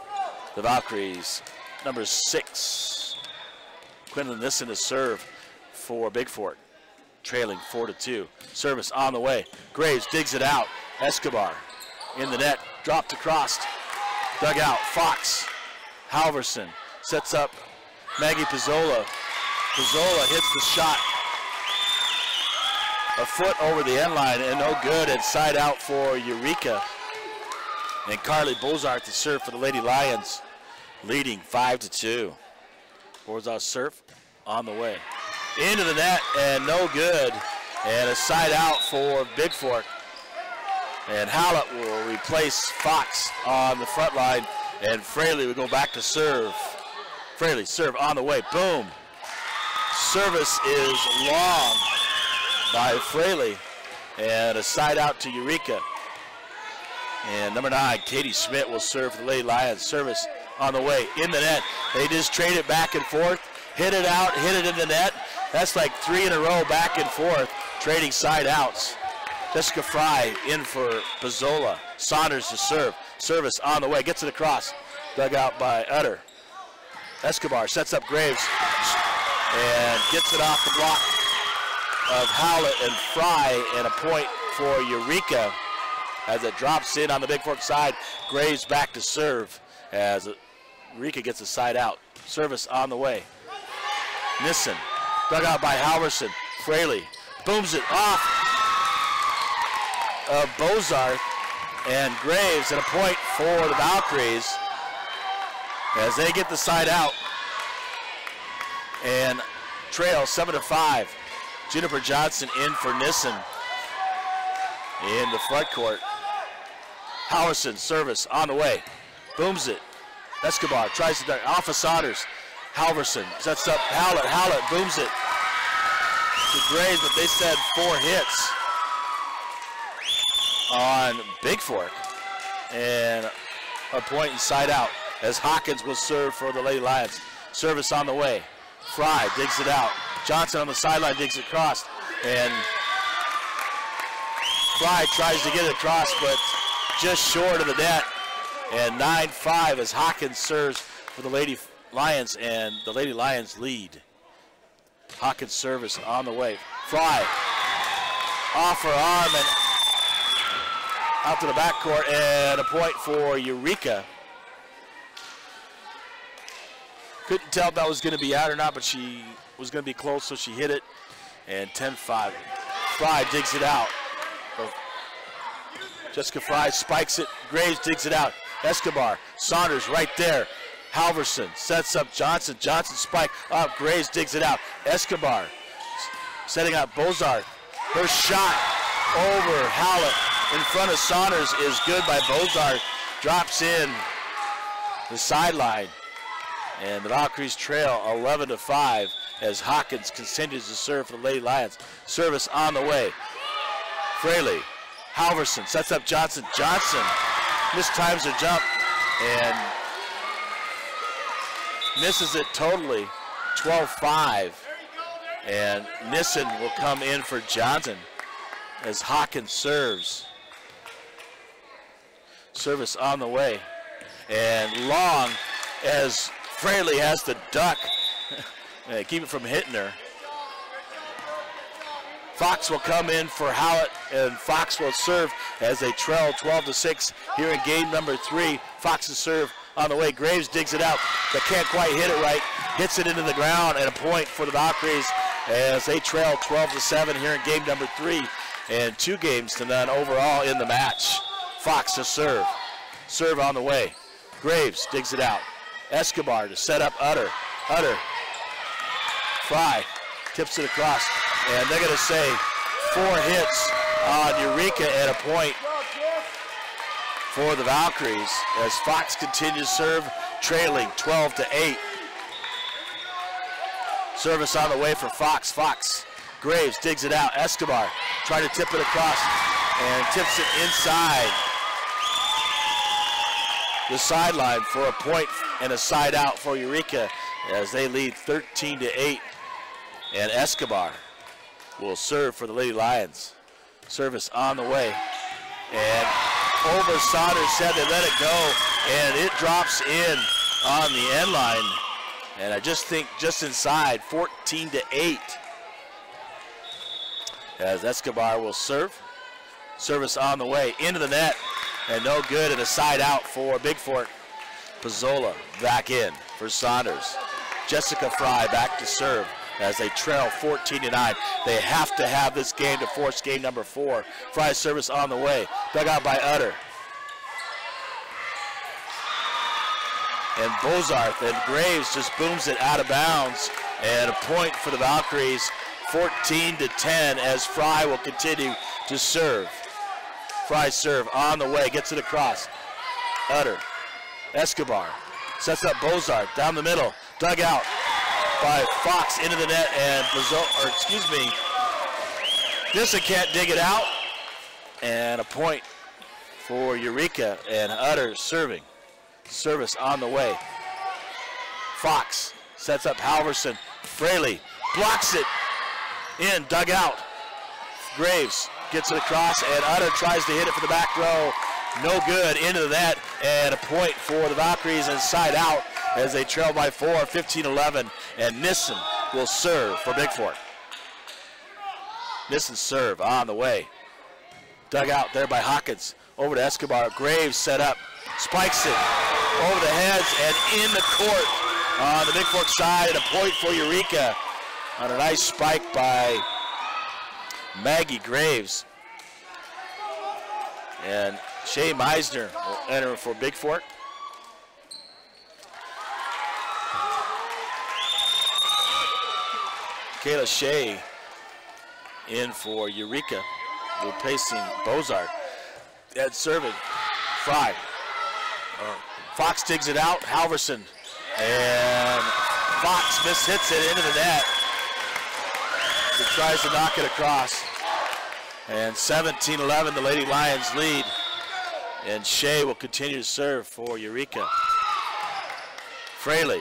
the Valkyries, number 6, Quinlan Nissen to serve for Bigfork, trailing 4-2. Service on the way. Graves digs it out. Escobar in the net, dropped across, dug out. Fox, Halverson sets up Maggie Pizzola. Pizzola hits the shot a foot over the end line and no good, and side out for Eureka. And Carly Bozart to serve for the Lady Lions, leading 5-2. Bozart serve on the way. Into the net and no good, and a side out for Bigfork. And Hallett will replace Fox on the front line, and Fraley will go back to serve. Fraley serve on the way, boom. Service is long by Fraley, and a side out to Eureka. And number 9, Katie Schmidt will serve for the Lady Lions. Service on the way, in the net. They just trade it back and forth, hit it out, hit it in the net. That's like 3 in a row back and forth, trading side outs. Jessica Fry in for Pizzola. Saunders to serve. Service on the way, gets it across. Dug out by Utter. Escobar sets up Graves and gets it off the block of Howlett and Fry, and a point for Eureka as it drops in on the Bigfork side. Graves back to serve as Eureka gets a side out. Service on the way. Nissen, dug out by Halverson. Fraley booms it off of Bozarth and Graves, and a point for the Valkyries as they get the side out and trail 7-5. Juniper Johnson in for Nissen in the front court. Halverson service on the way, booms it. Escobar tries to duck off of Saunders. Halverson sets up Howlett. Howlett booms it to Graves, but they said 4 hits on Bigfork, and a point inside out as Hawkins will serve for the Lady Lions. Service on the way. Fry digs it out. Johnson on the sideline digs it across, and Fry tries to get it across, but just short of the net. And 9-5 as Hawkins serves for the Lady Lions, and the Lady Lions lead. Hawkins service on the way. Fry off her arm and out to the backcourt, and a point for Eureka. Couldn't tell if that was going to be out or not, but she was going to be close, so she hit it. And 10-5. Fry digs it out. Jessica Fry spikes it. Graves digs it out. Escobar, Saunders right there. Halverson sets up Johnson. Johnson spike up. Graves digs it out. Escobar setting up Bozart. Her shot over Howlett in front of Saunders is good by Bozart. Drops in the sideline. And the Valkyries trail 11-5 as Hawkins continues to serve for the Lady Lions. Service on the way. Fraley, Halverson sets up Johnson. Johnson mistimes her jump and misses it totally. 12-5. And Nissen will come in for Johnson. as Hawkins serves. Service on the way. And long as Fraley has to duck. Keep it from hitting her. Fox will come in for Howlett, and Fox will serve as they trail 12-6 here in game number 3. Fox's serve on the way. Graves digs it out, but can't quite hit it right. Hits it into the ground, and a point for the Valkyries as they trail 12-7 here in game number 3, and 2-0 overall in the match. Fox to serve. Serve on the way. Graves digs it out. Escobar to set up Utter. Utter. Fry tips it across. And they're going to say 4 hits on Eureka and a point for the Valkyries as Fox continues to serve, trailing 12-8. Service on the way for Fox. Fox. Graves digs it out. Escobar trying to tip it across and tips it inside the sideline for a point and a side out for Eureka as they lead 13-8. And Escobar will serve for the Lady Lions. Service on the way. And over Saunders said they let it go, and it drops in on the end line. And I just think just inside, 14-8. As Escobar will serve. Service on the way, into the net, and no good, and a side out for Bigfork. Pizzola back in for Saunders. Jessica Fry back to serve as they trail 14-9. They have to have this game to force game number 4. Fry's service on the way. Dug out by Utter. And Bozarth and Graves just booms it out of bounds. And a point for the Valkyries, 14-10, as Fry will continue to serve. Fry serve on the way, gets it across. Utter. Escobar sets up Bozarth down the middle. Dug out by Fox into the net, and Nissen can't dig it out. And a point for Eureka, and Utter serving. Service on the way. Fox sets up Halverson. Fraley blocks it in, dug out. Graves gets it across, and Utter tries to hit it for the back row. No good, into the net, and a point for the Valkyries inside out as they trail by 4, 15-11, and Nissen will serve for Bigfork. Nissen serve on the way. Dug out there by Hawkins. Over to Escobar. Graves set up, spikes it over the heads and in the court on the Bigfork side, and a point for Eureka on a nice spike by Maggie Graves. And Shay Meisner will enter for Bigfork. Kayla Shea in for Eureka, replacing Bozarth. Ed serving, Fry. Fox digs it out, Halverson. And Fox mishits it into the net. He tries to knock it across. And 17-11, the Lady Lions lead. And Shea will continue to serve for Eureka. Fraley,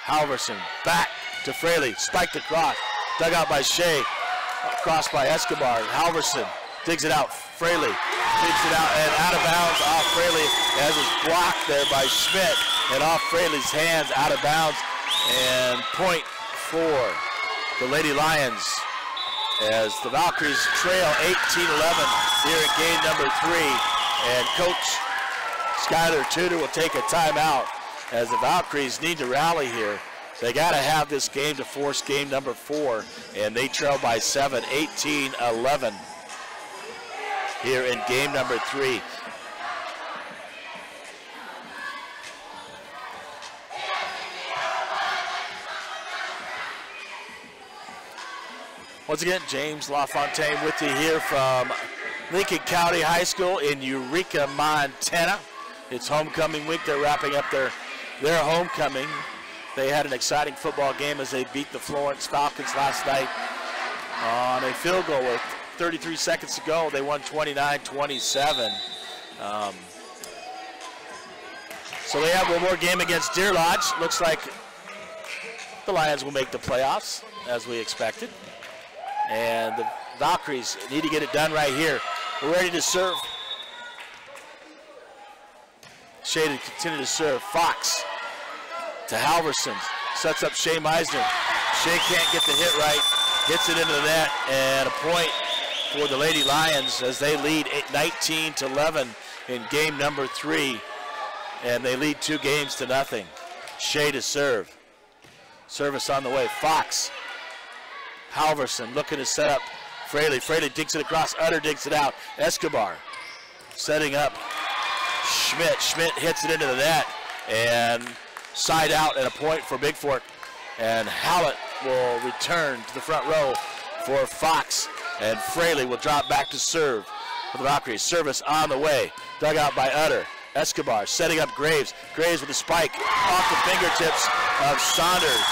Halverson, back to Fraley, spiked across, dug out by Shea, crossed by Escobar. Halverson digs it out, Fraley digs it out, and out of bounds off Fraley as it's blocked there by Schmidt, and off Fraley's hands, out of bounds, and point for the Lady Lions as the Valkyries trail 18-11 here at game number 3, and Coach Skylar Tudor will take a timeout as the Valkyries need to rally here. They got to have this game to force game number 4, and they trail by 7, 18-11 here in game number 3. Once again, James LaFontaine with you here from Lincoln County High School in Eureka, Montana. It's homecoming week. They're wrapping up their homecoming. They had an exciting football game as they beat the Florence Falcons last night on a field goal with 33 seconds to go. They won 29-27. So they have one more game against Deer Lodge. Looks like the Lions will make the playoffs, as we expected. And the Valkyries need to get it done right here. We're ready to serve. Shea to continue to serve. Fox to Halverson. Sets up Shea Meisner. Shea can't get the hit right. Hits it into the net, and a point for the Lady Lions as they lead 19-11 in game number 3. And they lead 2 games to nothing. Shea to serve. Service on the way. Fox. Halverson looking to set up Fraley. Fraley digs it across. Utter digs it out. Escobar setting up Schmidt. Schmidt hits it into the net and side out, and a point for Bigfork. And Hallett will return to the front row for Fox, and Fraley will drop back to serve for the Valkyries. Service on the way. Dug out by Utter. Escobar setting up Graves. Graves with a spike off the fingertips of Saunders.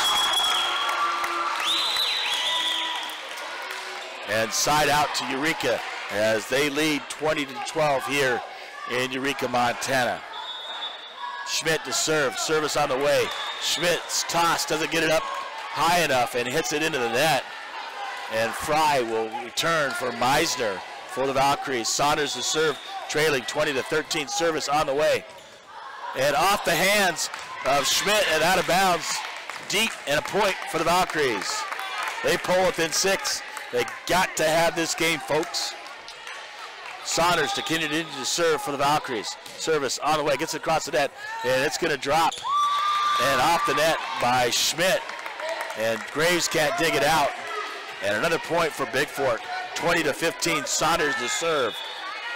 And side out to Eureka as they lead 20-12 here in Eureka, Montana. Schmidt to serve. Service on the way. Schmidt's toss doesn't get it up high enough and hits it into the net. And Fry will return for Meisner for the Valkyries. Saunders to serve, trailing 20-13. Service on the way. And off the hands of Schmidt and out of bounds. Deep, and a point for the Valkyries. They pull within 6. They got to have this game, folks. Saunders to continue to serve for the Valkyries. Service on the way, gets it across the net, and it's going to drop. And off the net by Schmidt. And Graves can't dig it out. And another point for Bigfork. 20-15, Saunders to serve.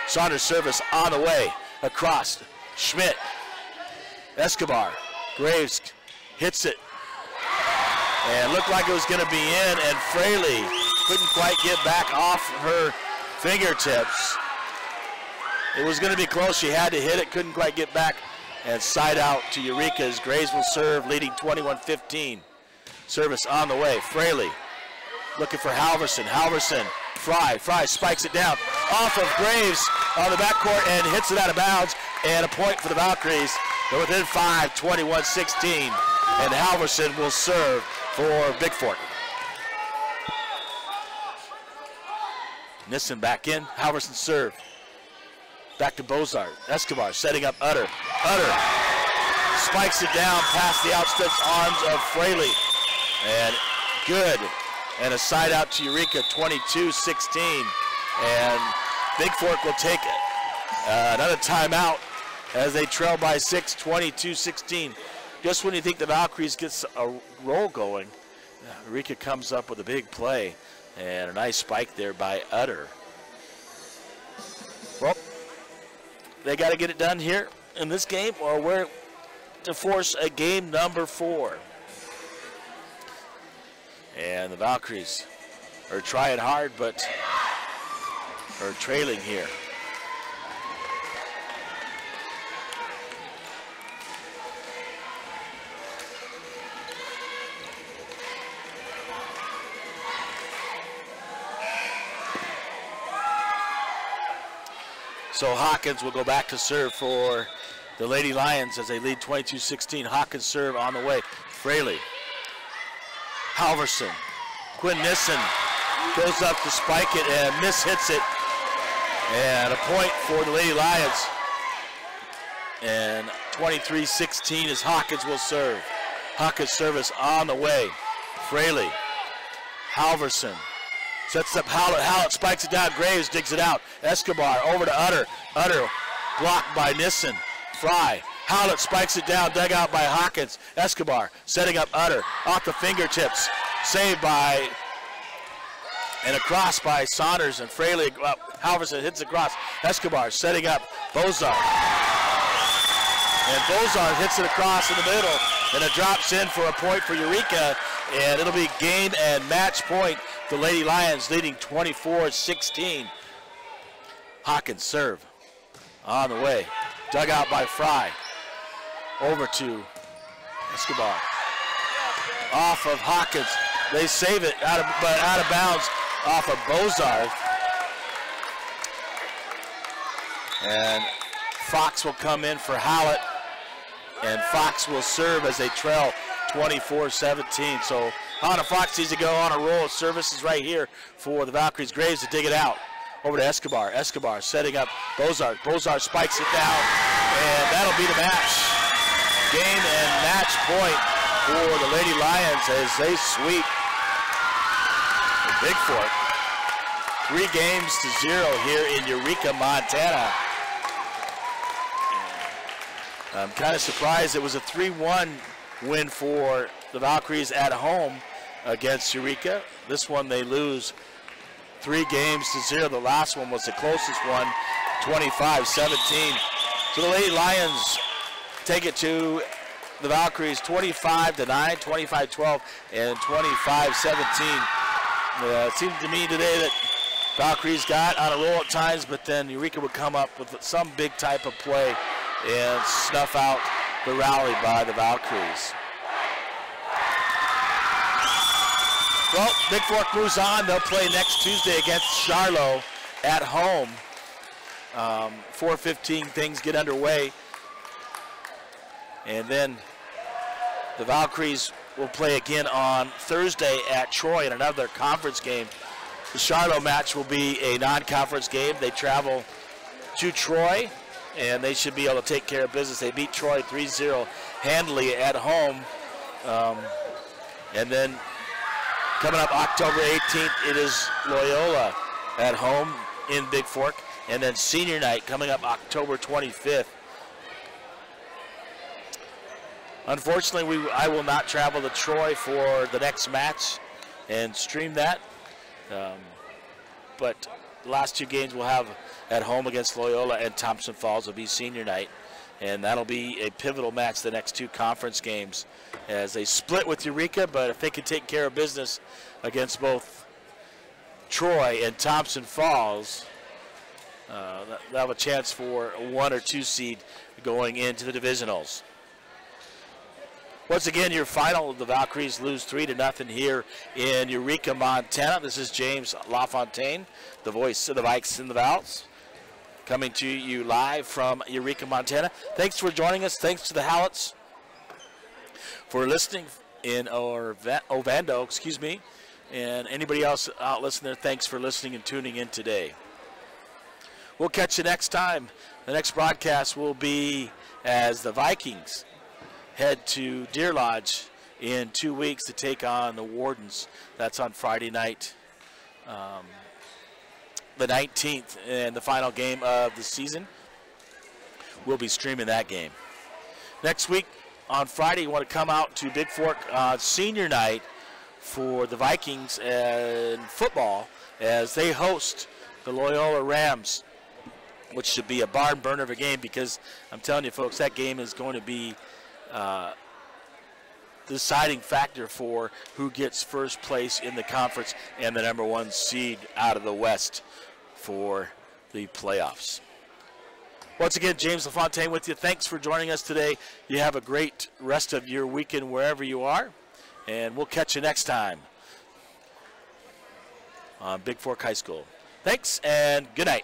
Saunders service on the way, across. Schmidt, Escobar, Graves hits it. And looked like it was going to be in, and Fraley couldn't quite get back off her fingertips. It was going to be close. She had to hit it, couldn't quite get back. And side out to Eureka as Graves will serve, leading 21-15. Service on the way. Fraley looking for Halverson. Halverson, Fry spikes it down off of Graves on the backcourt and hits it out of bounds. And a point for the Valkyries. They're within 5, 21-16. And Halverson will serve for Bigfork. Nissen back in. Halverson serve. Back to Bozart. Escobar setting up Utter. Utter spikes it down past the outstretched arms of Fraley. And good. And a side out to Eureka, 22-16. And Bigfork will take another timeout as they trail by 6, 22-16. Just when you think the Valkyries gets a roll going, Eureka comes up with a big play. And a nice spike there by Utter. Well, they got to get it done here in this game, or we're to force a game number 4. And the Valkyries are trying hard, but are trailing here. So Hawkins will go back to serve for the Lady Lions as they lead 22-16. Hawkins serve on the way. Fraley. Halverson. Quinn Nissen goes up to spike it and mishits it. And a point for the Lady Lions. And 23-16 as Hawkins will serve. Hawkins service on the way. Fraley. Halverson. Sets up Hallett. Hallett spikes it down. Graves digs it out. Escobar over to Utter. Utter blocked by Nissen. Fry. Hallett spikes it down. Dug out by Hawkins. Escobar setting up Utter. Off the fingertips. Saved by and across by Saunders and Fraley. Halverson hits across. Escobar setting up Bozart. And Bozart hits it across in the middle. And it drops in for a point for Eureka. And it'll be game and match point. The Lady Lions leading 24-16. Hawkins serve on the way. Dug out by Fry. Over to Escobar. Off of Hawkins. They save it, but out of bounds off of Bozard. And Fox will come in for Hallett. And Fox will serve as they trail 24-17. So Hannah Fox needs to go on a roll. Services right here for the Valkyries. Graves to dig it out. Over to Escobar. Escobar setting up Bozart. Bozart spikes it down, and that'll be the match. Game and match point for the Lady Lions as they sweep the Bigfork. 3-0 here in Eureka, Montana. I'm kind of surprised it was a 3-1 win for the Valkyries at home against Eureka. This one they lose 3-0. The last one was the closest one, 25-17. So the Lady Lions take it to the Valkyries 25-9, 25-12, and 25-17. It seemed to me today that Valkyries got on a roll at times, but then Eureka would come up with some big type of play and snuff out the rally by the Valkyries. Well, Bigfork moves on. They'll play next Tuesday against Charlotte at home. 4:15 things get underway. And then the Valkyries will play again on Thursday at Troy in another conference game. The Charlotte match will be a non-conference game. They travel to Troy, and they should be able to take care of business. They beat Troy 3-0 handily at home. And then coming up October 18th, it is Loyola at home in Bigfork. And then senior night coming up October 25th. Unfortunately, I will not travel to Troy for the next match and stream that. But the last 2 games we'll have at home against Loyola and Thompson Falls will be senior night. And that'll be a pivotal match the next 2 conference games as they split with Eureka, but if they can take care of business against both Troy and Thompson Falls, they'll have a chance for a 1 or 2 seed going into the divisionals. Once again, your final, the Valkyries lose 3-0 here in Eureka, Montana. This is James LaFontaine, the voice of the Vikes and the Vals, coming to you live from Eureka, Montana. Thanks for joining us. Thanks to the Hallets for listening in Ovando, excuse me. And anybody else out listening there, thanks for listening and tuning in today. We'll catch you next time. The next broadcast will be as the Vikings head to Deer Lodge in 2 weeks to take on the Wardens. That's on Friday night, the 19th, and the final game of the season. We'll be streaming that game. Next week on Friday, you want to come out to Bigfork senior night for the Vikings and football as they host the Loyola Rams, which should be a barn burner of a game because I'm telling you folks, that game is going to be the deciding factor for who gets first place in the conference and the #1 seed out of the West for the playoffs. Once again, James LaFontaine with you. Thanks for joining us today. You have a great rest of your weekend wherever you are, and we'll catch you next time on Bigfork High School. Thanks, and good night.